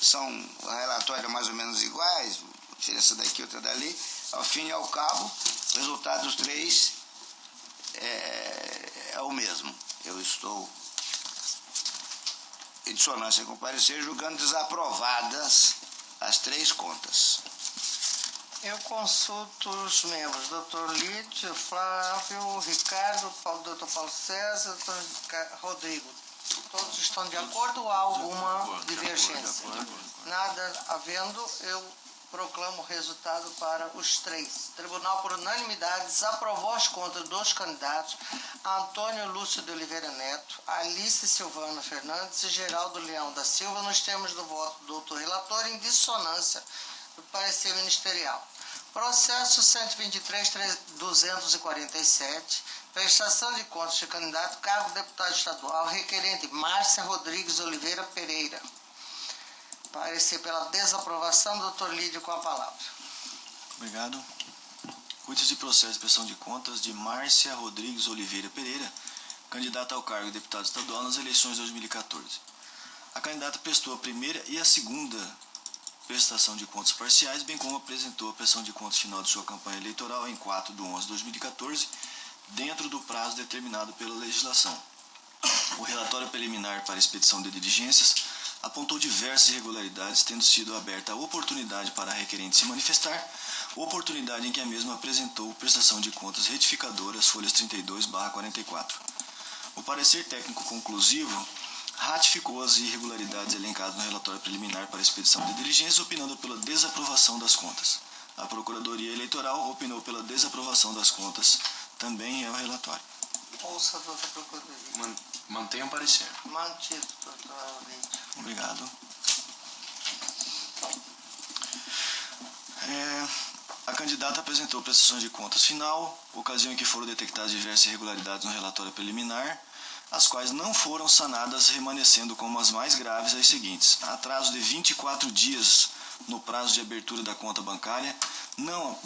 são relatórios mais ou menos iguais, diferença daqui, outra dali. Ao fim e ao cabo, o resultado dos três é o mesmo. Eu estou em dissonância com o parecer, julgando desaprovadas as três contas. Eu consulto os membros, Dr. Lídio, Flávio, Ricardo, Dr. Paulo César, Dr. Rodrigo. Todos estão de acordo ou há alguma divergência? Nada havendo, eu proclamo o resultado para os três. O tribunal, por unanimidade, desaprovou as contas dos candidatos Antônio Lúcio de Oliveira Neto, Alice Silvana Fernandes e Geraldo Leão da Silva, nos termos do voto do doutor relator, em dissonância do parecer ministerial. Processo 123.247, prestação de contas de candidato, cargo de deputado estadual, requerente Márcia Rodrigues Oliveira Pereira. Parecer pela desaprovação, doutor Lídio, com a palavra. Obrigado. Cuide de processo de prestação de contas de Márcia Rodrigues Oliveira Pereira, candidata ao cargo de deputado estadual nas eleições de 2014. A candidata prestou a primeira e a segunda prestação de contas parciais, bem como apresentou a prestação de contas final de sua campanha eleitoral em 4/11/2014, dentro do prazo determinado pela legislação. O relatório preliminar para expedição de diligências apontou diversas irregularidades, tendo sido aberta a oportunidade para a requerente se manifestar, oportunidade em que a mesma apresentou prestação de contas retificadoras, folhas 32/44. O parecer técnico conclusivo ratificou as irregularidades elencadas no relatório preliminar para expedição de diligências, opinando pela desaprovação das contas. A Procuradoria Eleitoral opinou pela desaprovação das contas, também é o relatório. Ouça, doutor Procuradoria. Mantenha o parecer. Mantido, doutor Leite. Obrigado. A candidata apresentou prestações de contas final, ocasião em que foram detectadas diversas irregularidades no relatório preliminar, as quais não foram sanadas, remanescendo como as mais graves as seguintes: atraso de 24 dias no prazo de abertura da conta bancária, não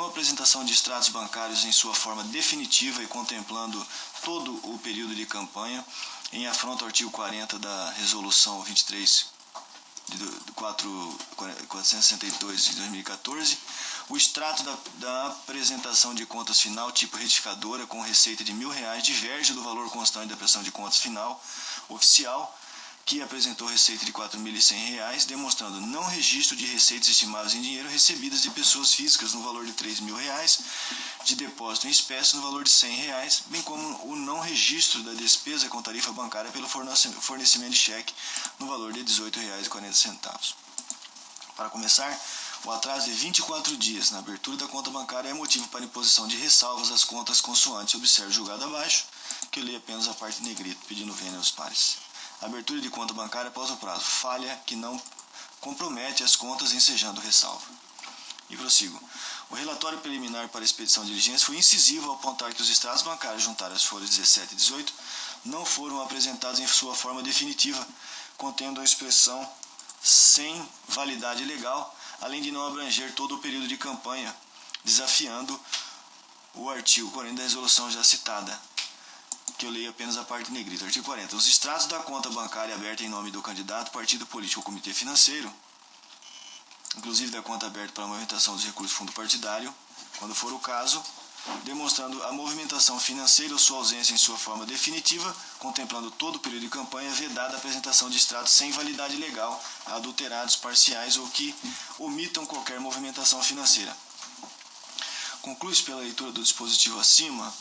apresentação de extratos bancários em sua forma definitiva e contemplando todo o período de campanha, em afronta ao artigo 40 da Resolução 462 de 2014, o extrato da apresentação de contas final tipo retificadora com receita de R$1.000 diverge do valor constante da prestação de contas final oficial, que apresentou receita de R$4.100, demonstrando não registro de receitas estimadas em dinheiro recebidas de pessoas físicas no valor de R$3.000, de depósito em espécie no valor de R$100, bem como o não registro da despesa com tarifa bancária pelo fornecimento de cheque no valor de R$18,40. Para começar, o atraso de 24 dias na abertura da conta bancária é motivo para imposição de ressalvas às contas consoantes observe julgado abaixo, que eu leio apenas a parte em negrito, pedindo vênia aos pares. Abertura de conta bancária após o prazo, falha que não compromete as contas, ensejando ressalva. E prossigo. O relatório preliminar para expedição de diligência foi incisivo ao apontar que os extratos bancários juntados às folhas 17 e 18 não foram apresentados em sua forma definitiva, contendo a expressão sem validade legal, além de não abranger todo o período de campanha, desafiando o artigo 40 da resolução já citada, que eu leio apenas a parte negrita. Artigo 40. Os extratos da conta bancária aberta em nome do candidato, partido político ou comitê financeiro, inclusive da conta aberta para a movimentação dos recursos do fundo partidário, quando for o caso, demonstrando a movimentação financeira ou sua ausência em sua forma definitiva, contemplando todo o período de campanha, vedada a apresentação de extratos sem validade legal, adulterados, parciais ou que omitam qualquer movimentação financeira. Conclui-se pela leitura do dispositivo acima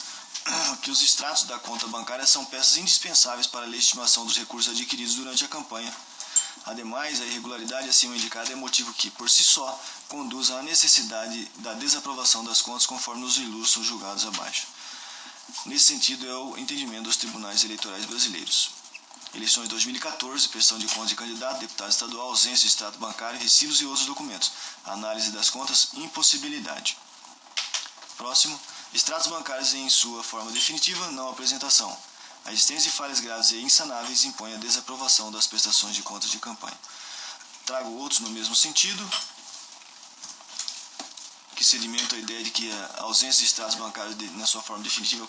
que os extratos da conta bancária são peças indispensáveis para a legitimação dos recursos adquiridos durante a campanha. Ademais, a irregularidade acima indicada é motivo que, por si só, conduz à necessidade da desaprovação das contas conforme nos ilustram julgados abaixo. Nesse sentido é o entendimento dos tribunais eleitorais brasileiros. Eleições de 2014, prestação de contas de candidato, deputado estadual, ausência de extrato bancário, recibos e outros documentos. Análise das contas, impossibilidade. Próximo. Extratos bancários em sua forma definitiva, não apresentação. A existência de falhas graves e insanáveis impõe a desaprovação das prestações de contas de campanha. Trago outros no mesmo sentido, que sedimentam a ideia de que a ausência de extratos bancários na sua forma definitiva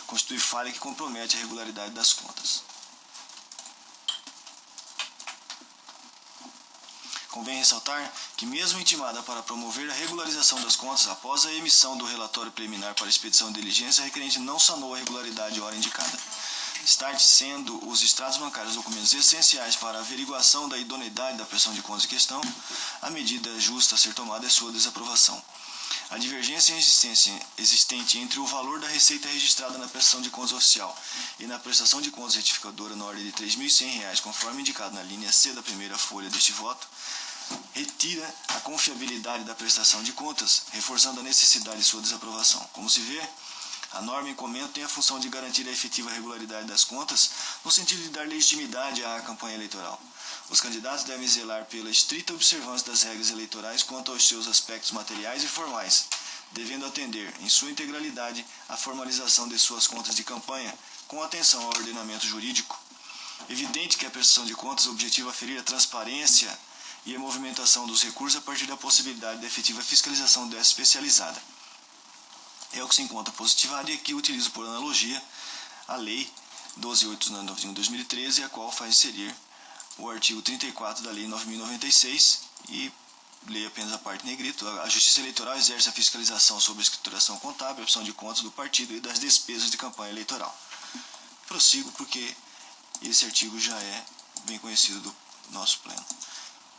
constitui falha que compromete a regularidade das contas. Convém ressaltar que, mesmo intimada para promover a regularização das contas, após a emissão do relatório preliminar para expedição de diligência, a requerente não sanou a regularidade hora indicada. Start sendo os extratos bancários documentos essenciais para a averiguação da idoneidade da prestação de contas em questão, a medida justa a ser tomada é sua desaprovação. A divergência existente entre o valor da receita registrada na prestação de contas oficial e na prestação de contas retificadora na ordem de R$ 3.100, conforme indicado na linha C da primeira folha deste voto, retira a confiabilidade da prestação de contas, reforçando a necessidade de sua desaprovação. Como se vê, a norma em comento tem a função de garantir a efetiva regularidade das contas, no sentido de dar legitimidade à campanha eleitoral. Os candidatos devem zelar pela estrita observância das regras eleitorais quanto aos seus aspectos materiais e formais, devendo atender, em sua integralidade, à formalização de suas contas de campanha, com atenção ao ordenamento jurídico. Evidente que a prestação de contas objetiva aferir a transparência e a movimentação dos recursos a partir da possibilidade da efetiva fiscalização dessa especializada. É o que se encontra positivado e aqui utilizo por analogia a Lei 12.891 de 2013, a qual faz inserir o artigo 34 da Lei 9.096 e leio apenas a parte negrito. A Justiça Eleitoral exerce a fiscalização sobre a escrituração contábil, a prestação de contas do partido e das despesas de campanha eleitoral. Prossigo porque esse artigo já é bem conhecido nosso pleno.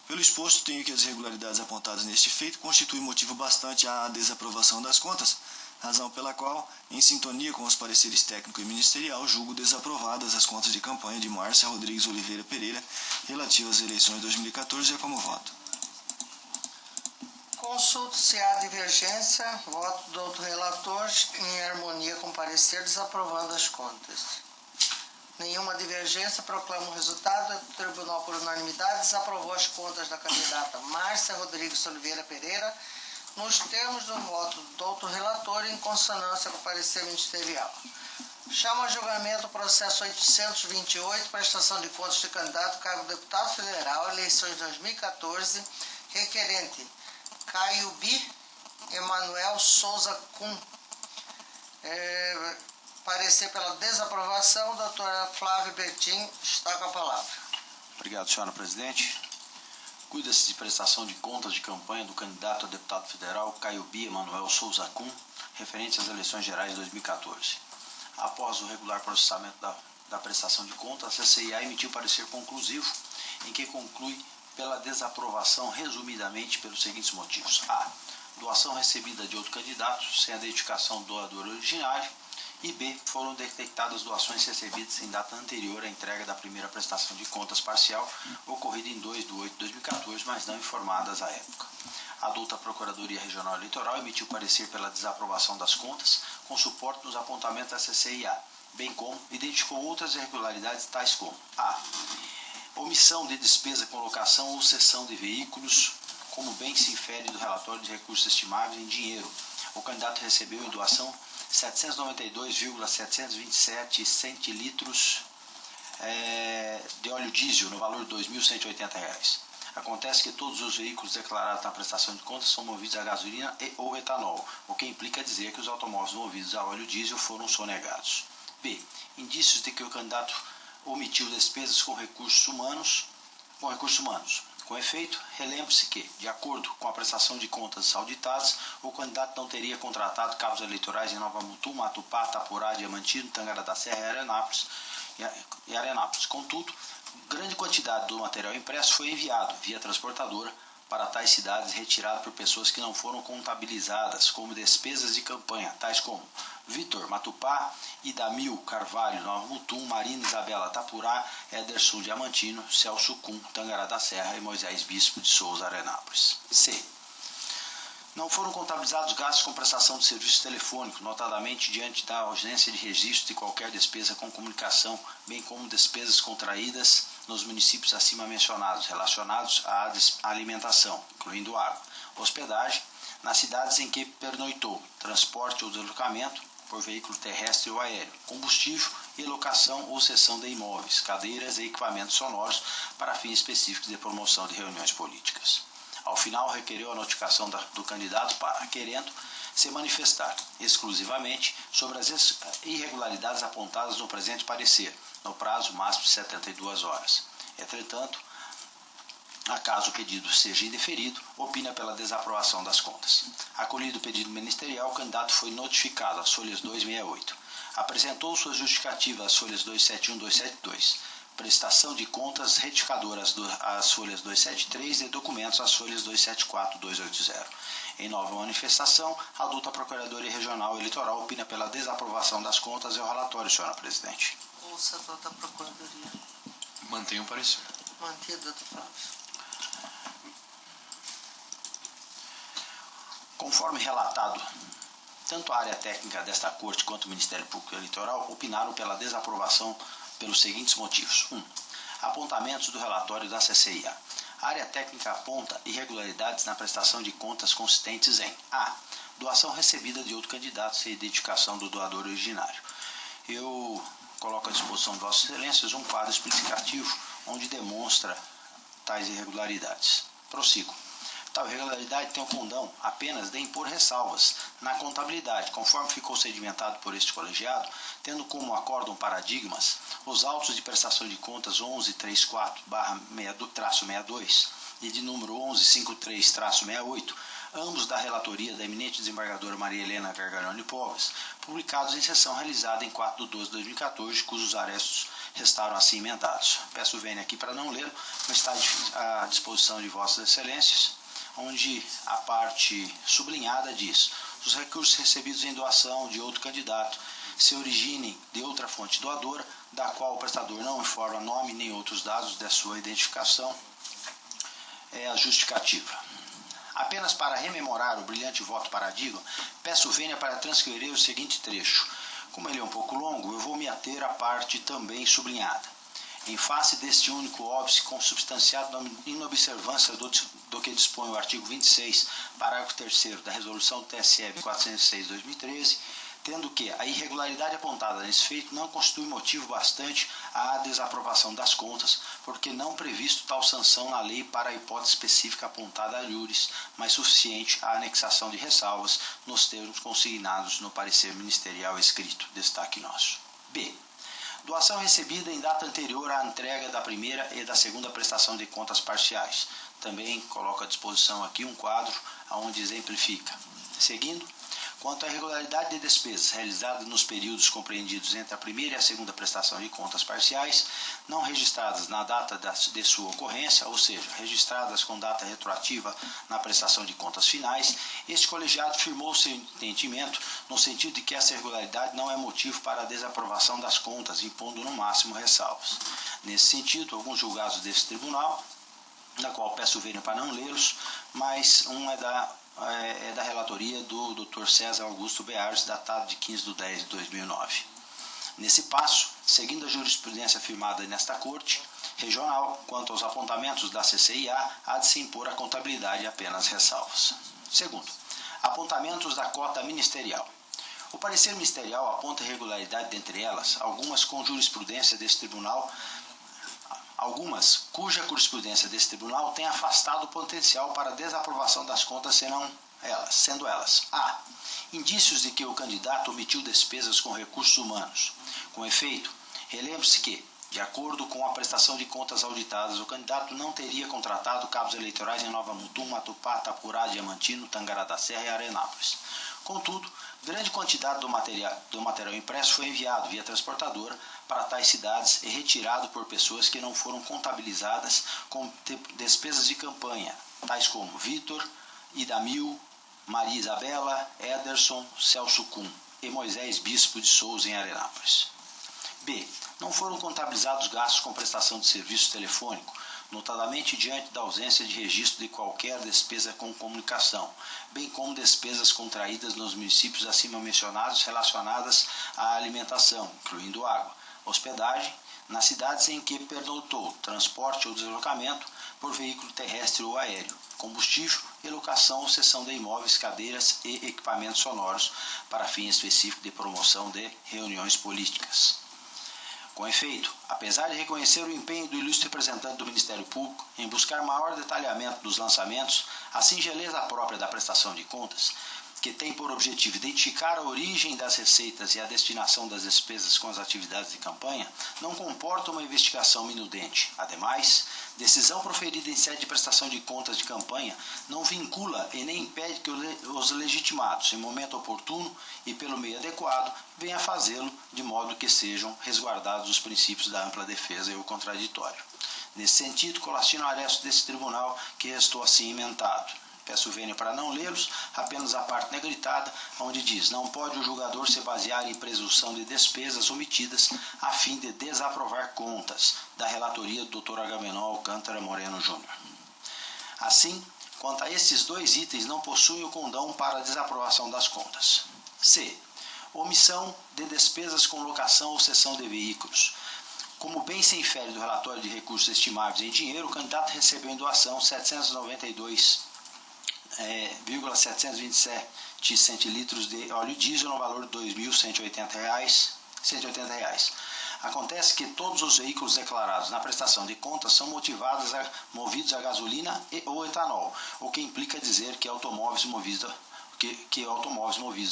Pelo exposto, tenho que as irregularidades apontadas neste feito constituem motivo bastante à desaprovação das contas, razão pela qual, em sintonia com os pareceres técnico e ministerial, julgo desaprovadas as contas de campanha de Márcia Rodrigues Oliveira Pereira relativas às eleições de 2014 e é como voto. Consulto se há divergência, voto do outro relator em harmonia com o parecer, desaprovando as contas. Nenhuma divergência, proclamo o resultado. O tribunal, por unanimidade, desaprovou as contas da candidata Márcia Rodrigues Oliveira Pereira, nos termos do voto do outro relator, em consonância com o parecer ministerial. Chamo a julgamento o processo 828, prestação de contas de candidato, cargo de deputado federal, eleições 2014, requerente Caio B. Emanuel Souza Kuhn. Parecer pela desaprovação, doutora Flávia Bertin está com a palavra. Obrigado, senhora presidente. Cuida-se de prestação de contas de campanha do candidato a deputado federal Caio B. Emanuel Souza Kuhn, referente às eleições gerais de 2014. Após o regular processamento da prestação de contas, a CCIA emitiu parecer conclusivo, em que conclui pela desaprovação, resumidamente, pelos seguintes motivos. A. Doação recebida de outro candidato, sem a identificação do doador originário. E B. Foram detectadas doações recebidas em data anterior à entrega da primeira prestação de contas parcial, ocorrida em 2/8/2014, mas não informadas à época. A adulta Procuradoria Regional Eleitoral emitiu parecer pela desaprovação das contas, com suporte nos apontamentos da CCIA, bem como identificou outras irregularidades tais como a. Omissão de despesa com locação ou cessão de veículos, como bem se infere do relatório de recursos estimáveis em dinheiro. O candidato recebeu em doação 792,727 centilitros de óleo diesel, no valor de R$ 2.180. Acontece que todos os veículos declarados na prestação de contas são movidos a gasolina e ou etanol, o que implica dizer que os automóveis movidos a óleo diesel foram sonegados. B. Indícios de que o candidato omitiu despesas com recursos humanos. Com efeito, relembre-se que, de acordo com a prestação de contas auditadas, o candidato não teria contratado cabos eleitorais em Nova Mutum, Matupá, Tapurá, Diamantino, Tangará da Serra e Arenápolis. Contudo, grande quantidade do material impresso foi enviado, via transportadora, para tais cidades retirado por pessoas que não foram contabilizadas como despesas de campanha, tais como Vitor Matupá, Idamil Carvalho Nova Mutum, Marina Isabela Tapurá, Ederson Diamantino, Celso Kuhn, Tangará da Serra e Moisés Bispo de Souza Arenápolis. C. Não foram contabilizados gastos com prestação de serviço telefônico, notadamente diante da ausência de registro de qualquer despesa com comunicação, bem como despesas contraídas nos municípios acima mencionados, relacionados à alimentação, incluindo água, hospedagem, nas cidades em que pernoitou, transporte ou deslocamento por veículo terrestre ou aéreo, combustível e locação ou cessão de imóveis, cadeiras e equipamentos sonoros para fins específicos de promoção de reuniões políticas. Ao final, requereu a notificação do candidato para, querendo, se manifestar exclusivamente sobre as irregularidades apontadas no presente parecer, no prazo máximo de 72 horas. Entretanto, acaso o pedido seja indeferido, opina pela desaprovação das contas. Acolhido o pedido ministerial, o candidato foi notificado às folhas 268. Apresentou suas justificativas às folhas 271 e 272. Prestação de contas retificadoras às folhas 273 e documentos às folhas 274 e 280. Em nova manifestação, a adulta Procuradoria Regional Eleitoral opina pela desaprovação das contas e o relatório, senhora presidente. Ouça, doutora Procuradoria. Mantenho o parecer. Mantido, doutor Flávio. Conforme relatado, tanto a área técnica desta Corte quanto o Ministério Público Eleitoral opinaram pela desaprovação pelos seguintes motivos. 1. Apontamentos do relatório da CCIA. A área técnica aponta irregularidades na prestação de contas consistentes em a. Doação recebida de outro candidato sem identificação do doador originário. Eu coloco à disposição de Vossas Excelências um quadro explicativo onde demonstra tais irregularidades. Prossigo. Tal irregularidade tem o condão apenas de impor ressalvas na contabilidade, conforme ficou sedimentado por este colegiado, tendo como acórdão paradigmas os autos de prestação de contas 1134-62 e de número 1153-68, ambos da relatoria da eminente desembargadora Maria Helena Gargaroni Povas, publicados em sessão realizada em 4/12/2014, cujos arestos restaram assim emendados. Peço o vênia aqui para não ler, mas está à disposição de Vossas Excelências, onde a parte sublinhada diz: os recursos recebidos em doação de outro candidato se originem de outra fonte doadora, da qual o prestador não informa nome nem outros dados de sua identificação, é a justificativa. Apenas para rememorar o brilhante voto paradigma, peço vênia para transcrever o seguinte trecho. Como ele é um pouco longo, eu vou me ater à parte também sublinhada. Em face deste único óbice consubstanciado na inobservância do que dispõe o artigo 26, parágrafo 3º da Resolução do TSE 406/2013, tendo que a irregularidade apontada nesse feito não constitui motivo bastante à desaprovação das contas, porque não previsto tal sanção na lei para a hipótese específica apontada a iuris, mas suficiente à anexação de ressalvas nos termos consignados no parecer ministerial escrito. Destaque nosso. B. Doação recebida em data anterior à entrega da primeira e da segunda prestação de contas parciais. Também coloco à disposição aqui um quadro onde exemplifica. Seguindo, quanto à irregularidade de despesas realizadas nos períodos compreendidos entre a primeira e a segunda prestação de contas parciais, não registradas na data de sua ocorrência, ou seja, registradas com data retroativa na prestação de contas finais, este colegiado firmou seu entendimento no sentido de que essa irregularidade não é motivo para a desaprovação das contas, impondo no máximo ressalvas. Nesse sentido, alguns julgados deste tribunal, na qual peço vênia para não lê-los, mas um é da relatoria do Dr. César Augusto Beares, datado de 15/10/2009. Nesse passo, seguindo a jurisprudência firmada nesta Corte Regional, quanto aos apontamentos da CCIA, há de se impor a contabilidade apenas ressalvas. Segundo, apontamentos da cota ministerial. O parecer ministerial aponta irregularidade dentre elas, algumas com jurisprudência desse tribunal, algumas cuja jurisprudência desse tribunal tem afastado o potencial para desaprovação das contas, sendo elas: a. Indícios de que o candidato omitiu despesas com recursos humanos. Com efeito, relembre-se que, de acordo com a prestação de contas auditadas, o candidato não teria contratado cabos eleitorais em Nova Mutum, Matupá, Tapurá, Diamantino, Tangará da Serra e Arenápolis. Contudo, grande quantidade do material impresso foi enviado via transportadora para tais cidades e retirado por pessoas que não foram contabilizadas com despesas de campanha, tais como Vitor, Idamil, Maria Isabela, Ederson, Celso Kuhn e Moisés Bispo de Souza em Arenápolis. B. Não foram contabilizados gastos com prestação de serviço telefônico, notadamente diante da ausência de registro de qualquer despesa com comunicação, bem como despesas contraídas nos municípios acima mencionados relacionadas à alimentação, incluindo água, hospedagem, nas cidades em que pernotou, transporte ou deslocamento por veículo terrestre ou aéreo, combustível e locação ou cessão de imóveis, cadeiras e equipamentos sonoros para fim específico de promoção de reuniões políticas. Com efeito, apesar de reconhecer o empenho do ilustre representante do Ministério Público em buscar maior detalhamento dos lançamentos, a singeleza própria da prestação de contas, que tem por objetivo identificar a origem das receitas e a destinação das despesas com as atividades de campanha, não comporta uma investigação minudente. Ademais, decisão proferida em sede de prestação de contas de campanha não vincula e nem impede que os legitimados, em momento oportuno e pelo meio adequado, venham a fazê-lo de modo que sejam resguardados os princípios da ampla defesa e o contraditório. Nesse sentido, colastino o aresto desse tribunal, que restou assim emendado. Peço vênia para não lê-los, apenas a parte negritada, onde diz: não pode o julgador se basear em presunção de despesas omitidas a fim de desaprovar contas, da relatoria do Dr. Agamenon Alcântara Moreno Júnior. Assim, quanto a esses dois itens, não possuem o condão para a desaprovação das contas. C. Omissão de despesas com locação ou cessão de veículos. Como bem se infere do relatório de recursos estimáveis em dinheiro, o candidato recebeu em doação 727 centilitros de óleo diesel no valor de R$ 2.180. Acontece que todos os veículos declarados na prestação de contas são movidos a gasolina ou etanol, o que implica dizer que automóveis movidos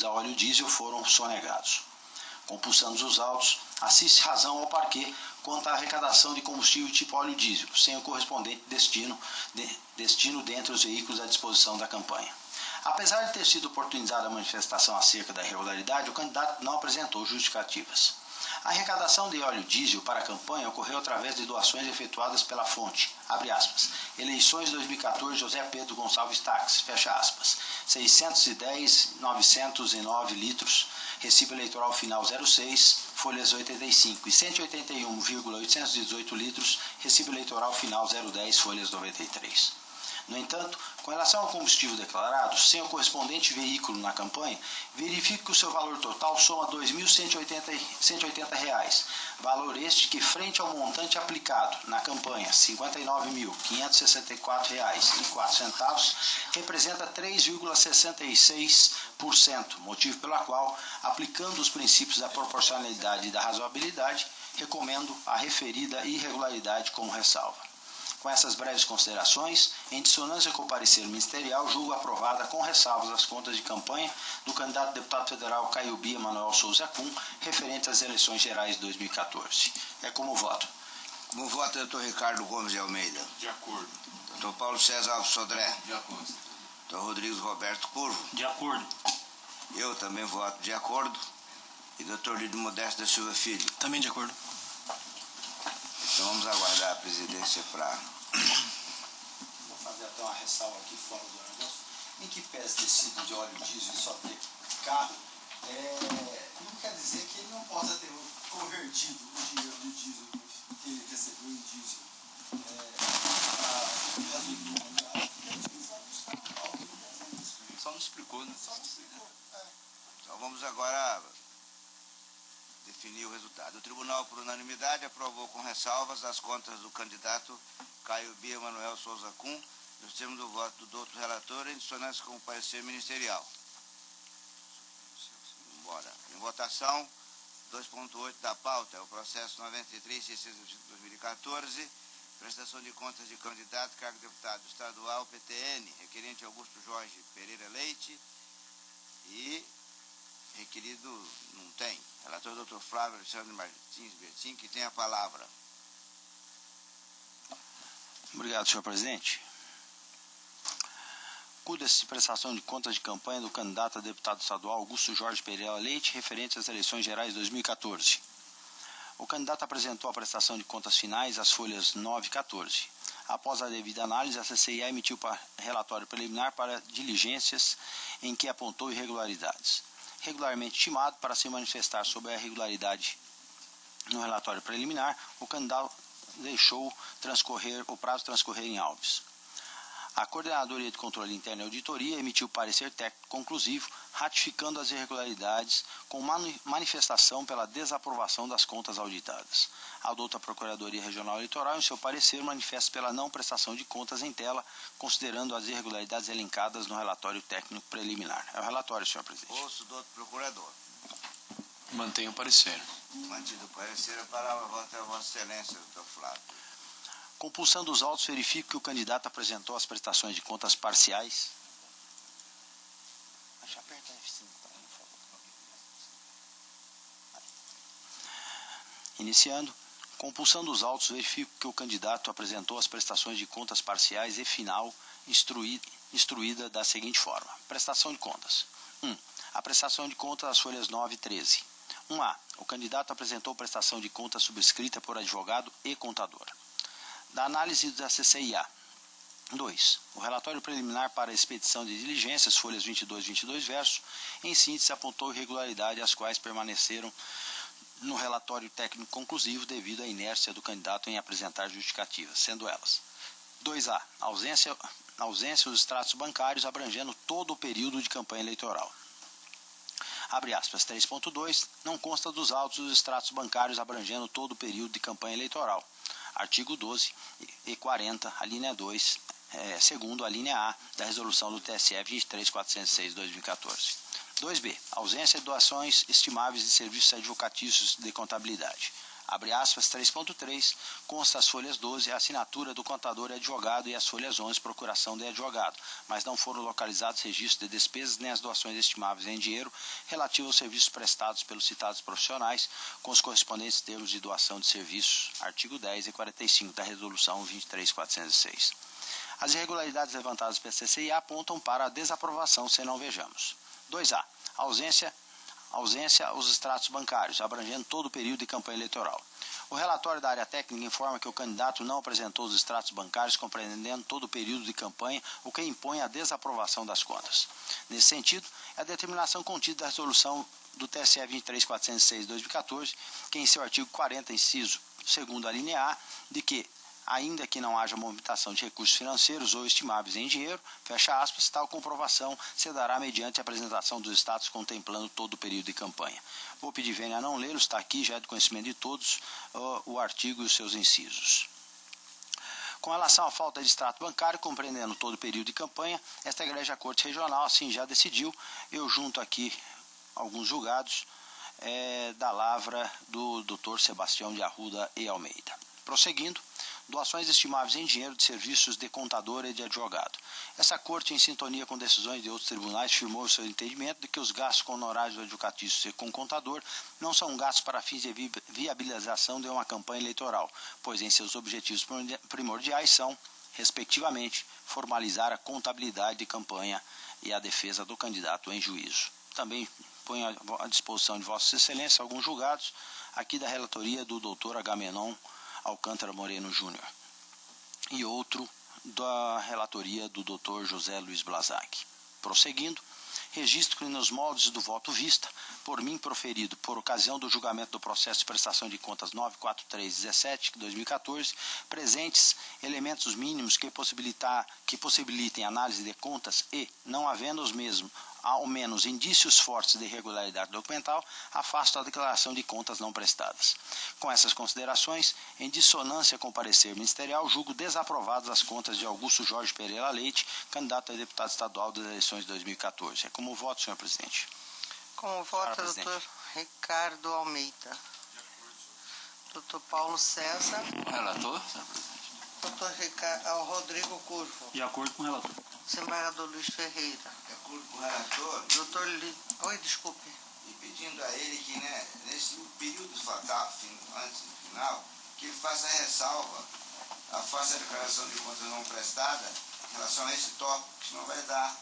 a óleo diesel foram sonegados. Compulsando os autos, assiste razão ao parquê quanto à arrecadação de combustível tipo óleo diesel, sem o correspondente destino dentre os veículos à disposição da campanha. Apesar de ter sido oportunizada a manifestação acerca da irregularidade, o candidato não apresentou justificativas. A arrecadação de óleo diesel para a campanha ocorreu através de doações efetuadas pela fonte, abre aspas, eleições 2014 José Pedro Gonçalves Táxi, fecha aspas, 610.909 litros, recibo eleitoral final 06, folhas 85, e 181,818 litros, recibo eleitoral final 010, folhas 93. No entanto, com relação ao combustível declarado, sem o correspondente veículo na campanha, verifique que o seu valor total soma R$ 2.180, valor este que, frente ao montante aplicado na campanha, R$ 59.564,04, representa 3,66%, motivo pelo qual, aplicando os princípios da proporcionalidade e da razoabilidade, recomendo a referida irregularidade como ressalva. Com essas breves considerações, em dissonância com o parecer ministerial, julgo aprovada com ressalvas as contas de campanha do candidato a deputado federal Caio Bia Manoel Souza Kuhn, referentes às eleições gerais de 2014. É como voto. Como voto, doutor Ricardo Gomes de Almeida. De acordo. Doutor Paulo César Alves Sodré. De acordo. Doutor Rodrigues Roberto Curvo. De acordo. Eu também voto de acordo. E doutor Lídio Modesto da Silva Filho. Também de acordo. Então vamos aguardar a presidência para... Vou fazer até uma ressalva aqui fora do negócio. Em que pese ter sido de óleo diesel e só ter carro, não quer dizer que ele não possa ter convertido o dinheiro do diesel que ele recebeu em diesel para gasolina. Só não explicou, né? Então vamos agora definir o resultado. O tribunal, por unanimidade, aprovou com ressalvas as contas do candidato Caio Bia Manoel Souza Kuhn, nos termos do voto do outro relator, em dissonância com o parecer ministerial. Bora. Em votação, 2.8 da pauta, é o processo 93.620/2014, prestação de contas de candidato, cargo de deputado estadual, PTN, requerente Augusto Jorge Pereira Leite e requerido não tem. Relator Dr. Flávio Alexandre Martins Bertin, que tem a palavra. Obrigado, senhor presidente. Cuida-se de prestação de contas de campanha do candidato a deputado estadual Augusto Jorge Pereira Leite, referente às eleições gerais de 2014. O candidato apresentou a prestação de contas finais às folhas 9 e 14. Após a devida análise, a CCIA emitiu relatório preliminar para diligências em que apontou irregularidades. Regularmente estimado para se manifestar sobre a irregularidade no relatório preliminar, o candidato deixou o prazo transcorrer em autos. A Coordenadoria de Controle Interno e Auditoria emitiu parecer técnico conclusivo, ratificando as irregularidades com manifestação pela desaprovação das contas auditadas. A douta Procuradoria Regional Eleitoral, em seu parecer, manifesta pela não prestação de contas em tela, considerando as irregularidades elencadas no relatório técnico preliminar. É o relatório, senhor presidente. Ouço do outro procurador. Mantenho o parecer. Mantido o parecer, a palavra volta a Vossa Excelência, doutor Flávio. Compulsando os autos, verifico que o candidato apresentou as prestações de contas parciais. Aperta F5 para mim, por favor. Iniciando. Compulsando os autos, verifico que o candidato apresentou as prestações de contas parciais e final instruída da seguinte forma. Prestação de contas. 1. A prestação de contas às folhas 9 e 13. 1A. O candidato apresentou prestação de contas subscrita por advogado e contador. Da análise da CCIA. 2. O relatório preliminar para a expedição de diligências, folhas 22 e 22 verso, em síntese apontou irregularidades as quais permaneceram no relatório técnico conclusivo devido à inércia do candidato em apresentar justificativas, sendo elas: 2A. Ausência dos extratos bancários abrangendo todo o período de campanha eleitoral. Abre aspas, 3.2. Não consta dos autos os extratos bancários abrangendo todo o período de campanha eleitoral. Artigo 12 e 40, a linha 2, segundo a linha A da resolução do TSE 23.406/2014. 2B. Ausência de doações estimáveis de serviços advocatícios de contabilidade. Abre aspas, 3.3. Consta as folhas 12 a assinatura do contador e advogado e as folhas 11 procuração de advogado, mas não foram localizados registros de despesas nem as doações estimáveis em dinheiro relativas aos serviços prestados pelos citados profissionais, com os correspondentes termos de doação de serviços. Artigo 10 e 45 da resolução 23.406. As irregularidades levantadas pela CCIA apontam para a desaprovação, se não vejamos. 2A. Ausência aos extratos bancários, abrangendo todo o período de campanha eleitoral. O relatório da área técnica informa que o candidato não apresentou os extratos bancários compreendendo todo o período de campanha, o que impõe a desaprovação das contas. Nesse sentido, é a determinação contida da resolução do TSE 23.406 de 2014, que em seu artigo 40, inciso 2º, a linha A, de que, ainda que não haja movimentação de recursos financeiros ou estimáveis em dinheiro, fecha aspas, tal comprovação se dará mediante a apresentação dos status contemplando todo o período de campanha. Vou pedir Vênia a não lê-lo, está aqui, já é do conhecimento de todos, o artigo e os seus incisos. Com relação à falta de extrato bancário, compreendendo todo o período de campanha, esta Egrégia Corte Regional assim já decidiu. Eu junto aqui alguns julgados da lavra do Dr. Sebastião de Arruda e Almeida. Prosseguindo, doações estimáveis em dinheiro de serviços de contador e de advogado. Essa corte, em sintonia com decisões de outros tribunais, firmou o seu entendimento de que os gastos com honorários advocatícios e com contador não são gastos para fins de viabilização de uma campanha eleitoral, pois em seus objetivos primordiais são, respectivamente, formalizar a contabilidade de campanha e a defesa do candidato em juízo. Também ponho à disposição de Vossa Excelência alguns julgados aqui da relatoria do Dr. Agamenon Alcântara Moreno Júnior e outro da relatoria do Dr. José Luiz Blazac. Prosseguindo, registro que nos moldes do voto vista, por mim proferido por ocasião do julgamento do processo de prestação de contas 94317 de 2014, presentes elementos mínimos que possibilitem análise de contas e, não havendo os mesmos, ao menos indícios fortes de irregularidade documental, afasto a declaração de contas não prestadas. Com essas considerações, em dissonância com o parecer ministerial, julgo desaprovadas as contas de Augusto Jorge Pereira Leite, candidato a deputado estadual das eleições de 2014. É como voto, senhor presidente. Como voto, doutor Ricardo Almeida. Doutor Paulo César. Relator, senhor presidente. Doutor Rodrigo Curvo. De acordo com o relator. Desembargador Luiz Ferreira. De acordo com o relator, Doutor Oi, desculpe. e pedindo a ele que, nesse período fatal, antes do final, que ele faça a ressalva, faça a declaração de contas não prestada em relação a esse tópico, que senão vai dar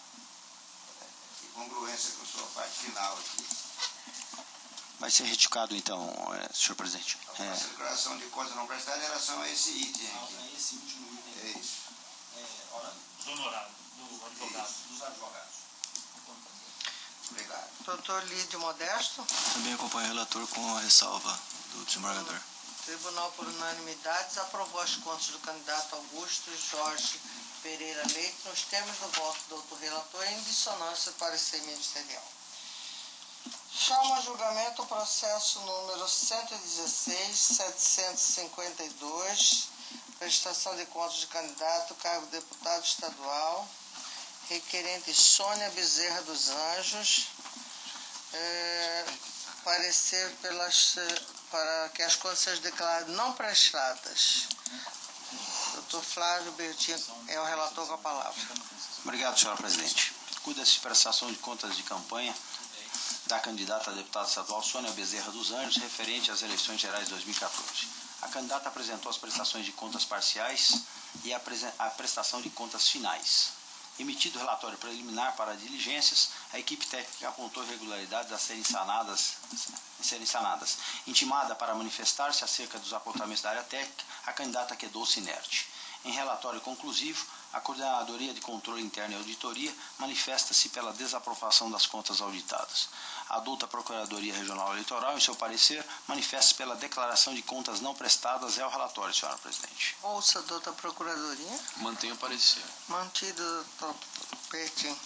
incongruência com a sua parte final aqui. Vai ser retificado, então, senhor presidente. Faça a declaração de contas não prestada em relação a esse item aqui. É esse último item. É isso. Dos honorários, Dos advogados. Obrigado. Doutor Lídio Modesto. Também acompanho o relator com a ressalva do desembargador. Tribunal, por unanimidade, aprovou as contas do candidato Augusto Jorge Pereira Leite nos termos do voto do doutor relator em dissonância com o parecer ministerial. Chama a julgamento o processo número 116.752, prestação de contas de candidato, cargo de deputado estadual, requerente Sônia Bezerra dos Anjos, parecer para que as contas sejam declaradas não prestadas. Doutor Flávio Bertinho é o relator com a palavra. Obrigado, senhora presidente. Cuida-se de prestação de contas de campanha da candidata a deputada estadual Sônia Bezerra dos Anjos, referente às eleições gerais de 2014. A candidata apresentou as prestações de contas parciais e a prestação de contas finais. Emitido o relatório preliminar para diligências, a equipe técnica apontou irregularidades a serem sanadas. Intimada para manifestar-se acerca dos apontamentos da área técnica, a candidata quedou-se inerte. Em relatório conclusivo, a Coordenadoria de Controle Interno e Auditoria manifesta-se pela desaprovação das contas auditadas. A adulta Procuradoria Regional Eleitoral, em seu parecer, manifesta-se pela declaração de contas não prestadas ao relatório, senhora presidente. Ouça, doutor Procuradoria. Mantenho o parecer. Mantido, doutor Bertinho.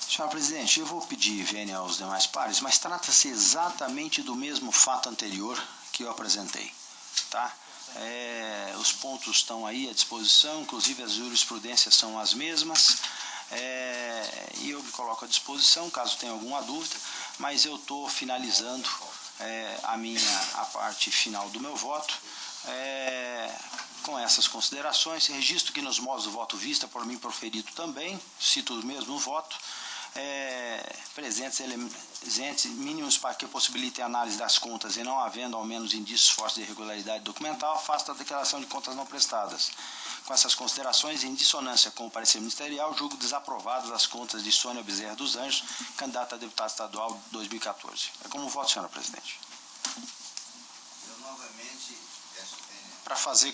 Senhor presidente, eu vou pedir vênia aos demais pares, mas trata-se exatamente do mesmo fato anterior que eu apresentei, tá? Os pontos estão aí à disposição, inclusive as jurisprudências são as mesmas, e eu me coloco à disposição caso tenha alguma dúvida, mas eu estou finalizando a parte final do meu voto com essas considerações. Registro que nos modos do voto vista, por mim proferido também, cito o mesmo voto, presentes elementos mínimos para que possibilitem a análise das contas e não havendo ao menos indícios fortes de irregularidade documental, afasta a declaração de contas não prestadas. Com essas considerações, em dissonância com o parecer ministerial, julgo desaprovadas as contas de Sônia Bezerra dos Anjos, candidata a deputada estadual 2014. É como voto, senhora presidente. Eu novamente peço Para fazer,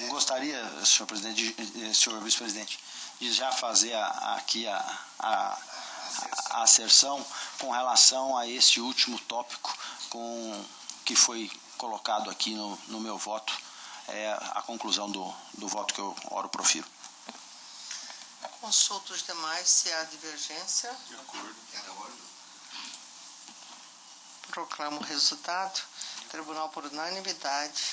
gostaria, senhor presidente, senhor vice-presidente, de já fazer aqui a asserção com relação a este último tópico que foi colocado aqui no meu voto, a conclusão do voto que eu oro profiro. Consulto os demais se há divergência. De acordo. Proclamo o resultado. Tribunal, por unanimidade,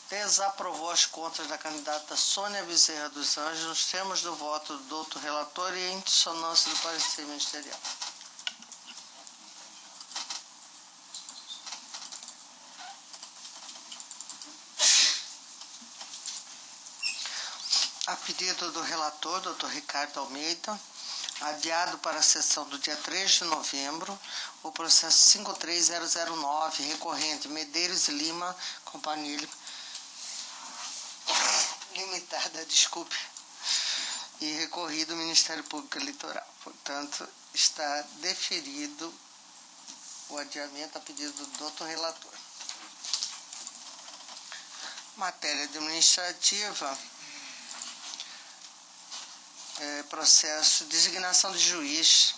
desaprovou as contas da candidata Sônia Bezerra dos Anjos nos termos do voto do doutor relator e em dissonância do parecer ministerial. A pedido do relator, doutor Ricardo Almeida, adiado para a sessão do dia 3 de novembro, o processo 53009, recorrente Medeiros e Lima, Companhia Limitada, e recorrido ao Ministério Público Eleitoral. Portanto, está deferido o adiamento a pedido do doutor relator. Matéria administrativa. Processo de designação de juiz,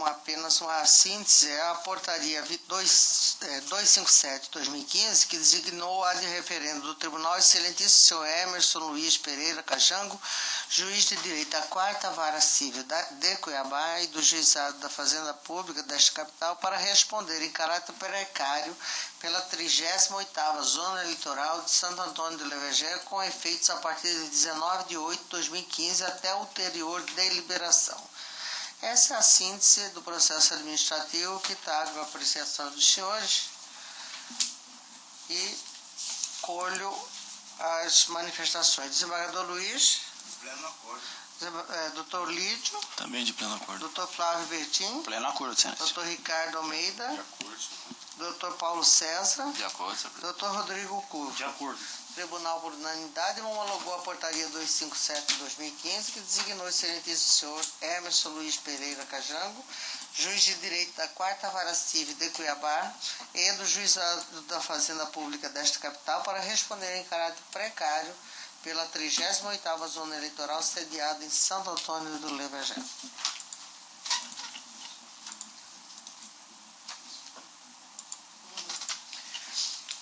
apenas uma síntese, é a portaria 257/2015, que designou a de referendo do Tribunal Excelentíssimo senhor Emerson Luiz Pereira Cajango, juiz de direito da 4ª Vara Civil de Cuiabá e do Juizado da Fazenda Pública desta capital para responder em caráter precário pela 38ª Zona Eleitoral de Santo Antônio do Levegeiro, com efeitos a partir de 19/8/2015 até ulterior deliberação. Essa é a síntese do processo administrativo que está à apreciação dos senhores e colho as manifestações. Desembargador Luiz. De pleno acordo. Doutor Lídio. Também de pleno acordo. Doutor Flávio Bertin. Pleno acordo, senhor. Doutor Ricardo Almeida. De acordo, senhor. Doutor Paulo César. De acordo, senhor presidente. Doutor Rodrigo Curvo. De acordo. Tribunal, por unanimidade, homologou a portaria 257/2015, que designou o excelentíssimo senhor Emerson Luiz Pereira Cajango, juiz de direito da 4ª Vara Civil de Cuiabá e do Juizado da Fazenda Pública desta capital para responder em caráter precário pela 38ª Zona Eleitoral sediada em Santo Antônio do Levegeiro.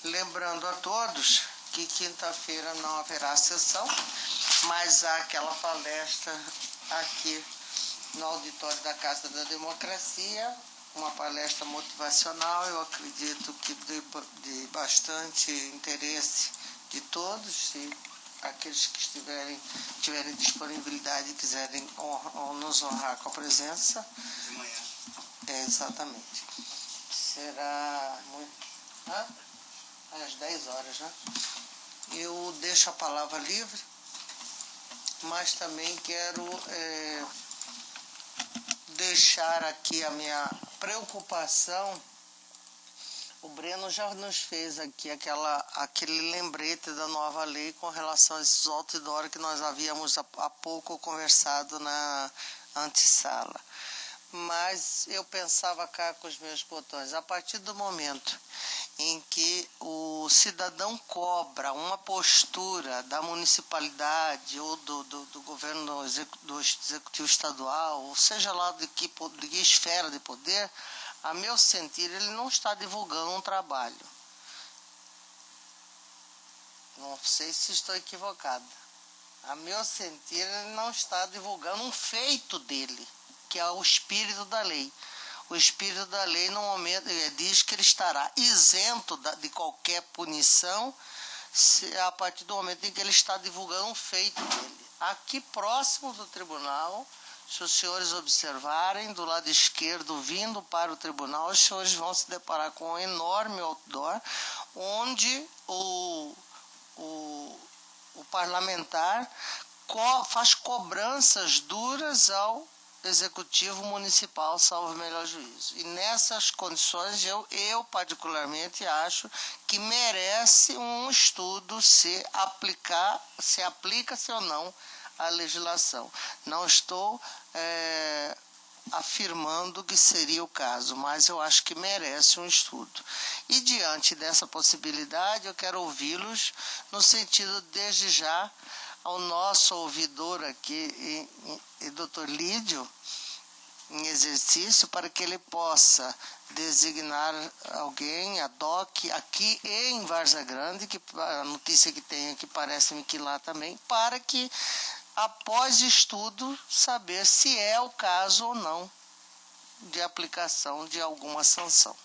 Lembrando a todos que quinta-feira não haverá sessão, mas há aquela palestra aqui no auditório da Casa da Democracia, uma palestra motivacional, eu acredito que de bastante interesse de todos, e aqueles que tiverem disponibilidade e quiserem nos honrar com a presença. De manhã. Exatamente. Será muito... às 10 horas, né? Eu deixo a palavra livre, mas também quero deixar aqui a minha preocupação. O Breno já nos fez aqui aquele lembrete da nova lei com relação a esses outdoor que nós havíamos há pouco conversado na antessala. Mas eu pensava cá com os meus botões, a partir do momento em que o cidadão cobra uma postura da municipalidade ou do governo do executivo estadual, ou seja lá de que esfera de poder, a meu sentir, ele não está divulgando um trabalho. Não sei se estou equivocada. A meu sentir, ele não está divulgando um feito dele, que é o espírito da lei. O espírito da lei, no momento, diz que ele estará isento de qualquer punição a partir do momento em que ele está divulgando um feito dele. Aqui próximo do tribunal, se os senhores observarem, do lado esquerdo, vindo para o tribunal, os senhores vão se deparar com um enorme outdoor, onde o parlamentar faz cobranças duras ao executivo municipal, salvo o melhor juízo. E nessas condições, eu particularmente acho que merece um estudo se aplica-se ou não a legislação. Não estou afirmando que seria o caso, mas eu acho que merece um estudo. E diante dessa possibilidade, eu quero ouvi-los no sentido, desde já, ao nosso ouvidor aqui, Dr. Lídio, em exercício, para que ele possa designar alguém, ad hoc, aqui e em Várzea Grande, que a notícia que tem aqui parece-me que lá também, para que, após estudo, saber se é o caso ou não de aplicação de alguma sanção.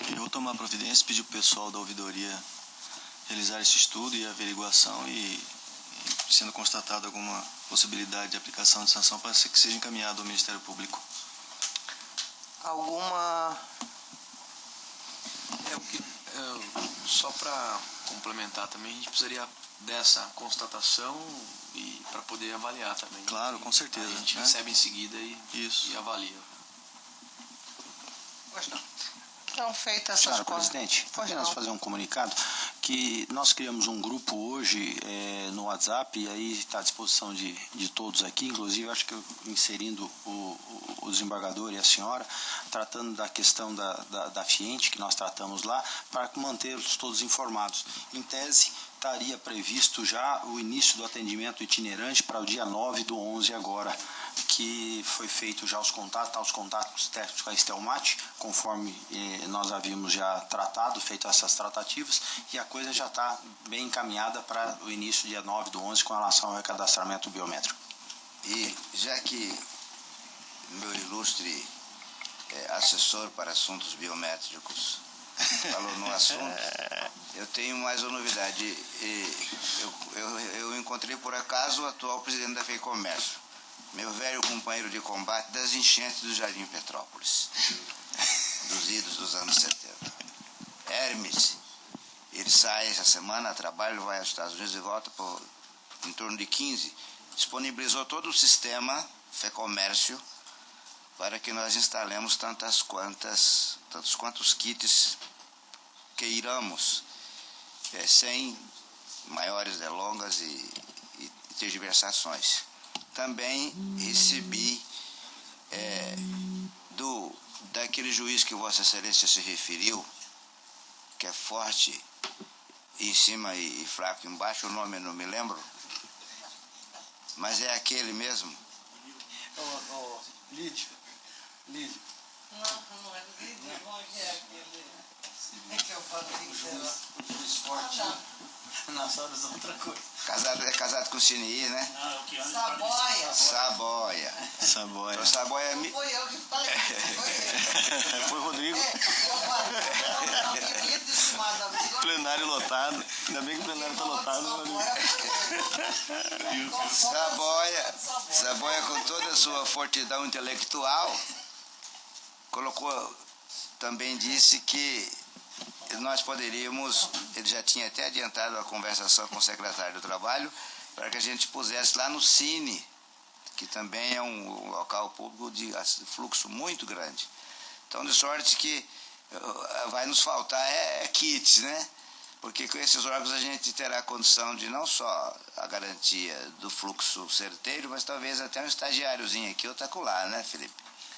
Eu vou tomar providência, pedir para o pessoal da ouvidoria realizar esse estudo e averiguação e sendo constatada alguma possibilidade de aplicação de sanção, para que seja encaminhado ao Ministério Público. Alguma... Só para complementar também, a gente precisaria dessa constatação e para poder avaliar também. Claro, com certeza. A gente né? recebe em seguida e avalia. Então, feitas essas Senhora coisas... presidente, Pode apenas não. fazer um comunicado que nós criamos um grupo hoje no WhatsApp, e aí está à disposição de todos aqui, inclusive acho que eu inserindo o desembargador e a senhora, tratando da questão da FIENTE, que nós tratamos lá, para mantê-los todos informados. Em tese, estaria previsto já o início do atendimento itinerante para o dia 9/11 agora, que foi feito já os contatos técnicos com a Estelmate, conforme nós havíamos já tratado, feito essas tratativas, e a coisa já está bem encaminhada para o início dia 9/11 com relação ao recadastramento biométrico. E já que meu ilustre assessor para assuntos biométricos falou no assunto, eu tenho mais uma novidade. Eu encontrei por acaso o atual presidente da FEComércio, meu velho companheiro de combate das enchentes do Jardim Petrópolis, dos idos dos anos 70. Hermes, ele sai essa semana a trabalho, vai aos Estados Unidos e volta em torno de 15, disponibilizou todo o sistema FEComércio para que nós instalemos tantos quantos kits queiramos, sem maiores delongas e tergiversações. Também recebi daquele juiz que Vossa Excelência se referiu, que é forte em cima e fraco embaixo, o nome eu não me lembro, mas é aquele mesmo. Lídio. Não é Lídio, não é aquele... É que eu falei que era... O juiz forte. Nas horas outra coisa. Casado com o Cini, né? Não, é o que anda Saboia. Saboia. Saboia. Então, Saboia Não foi eu que falei, foi ele. Foi o Rodrigo. Eu falei, não, querido, estimado amigo. Plenário lotado. Ainda bem que o plenário está lotado. Saboia, com toda a sua fortidão intelectual, também disse que nós poderíamos, ele já tinha até adiantado a conversação com o secretário do Trabalho, para que a gente pusesse lá no Cine, que também é um local público de fluxo muito grande. Então, de sorte que vai nos faltar kits, né? Porque com esses órgãos a gente terá condição de não só a garantia do fluxo certeiro, mas talvez até um estagiáriozinho aqui ou acolá, né, Felipe?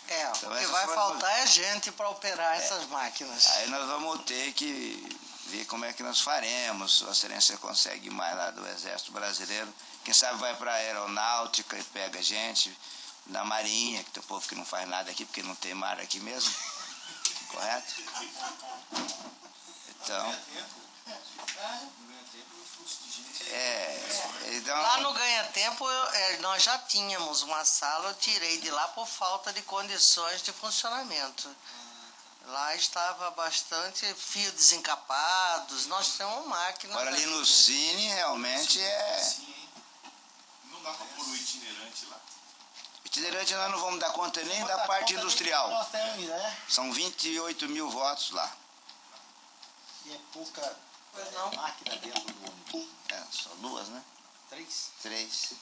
O que vai faltar é gente para operar essas máquinas. Aí nós vamos ter que ver como é que nós faremos. Vossa Excelência consegue mais lá do Exército Brasileiro. Quem sabe vai para a Aeronáutica e pega gente, na Marinha, que tem um povo que não faz nada aqui, porque não tem mar aqui mesmo. Correto? Então... então... Lá no Ganha-Tempo nós já tínhamos uma sala, eu tirei de lá por falta de condições de funcionamento. Lá estava bastante fio desencapados, nós temos máquinas... Agora ali no Cine realmente Não dá para pôr o itinerante lá? Itinerante nós não vamos dar conta nem da parte industrial. Nós temos, né? São 28 mil votos lá. E é pouca Pois não. máquina dentro do ônibus. Só duas, né? 3? 3.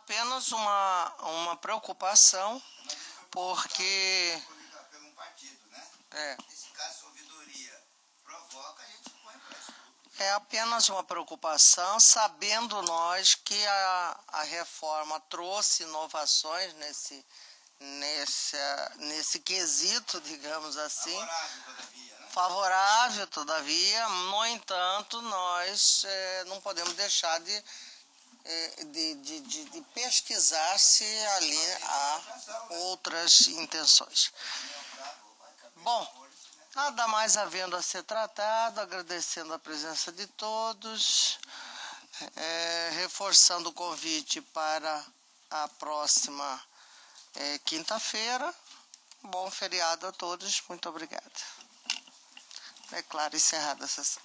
apenas uma preocupação, porque... Pelo um partido, né? Nesse caso, a ouvidoria provoca, a gente põe para estudo. É apenas uma preocupação, sabendo nós que a reforma trouxe inovações nesse quesito, digamos assim. Favorável, todavia, né? Favorável, todavia. No entanto, nós não podemos deixar de pesquisar se ali há outras intenções. Bom, nada mais havendo a ser tratado, agradecendo a presença de todos, reforçando o convite para a próxima quinta-feira. Bom feriado a todos, muito obrigada. Declaro encerrada a sessão.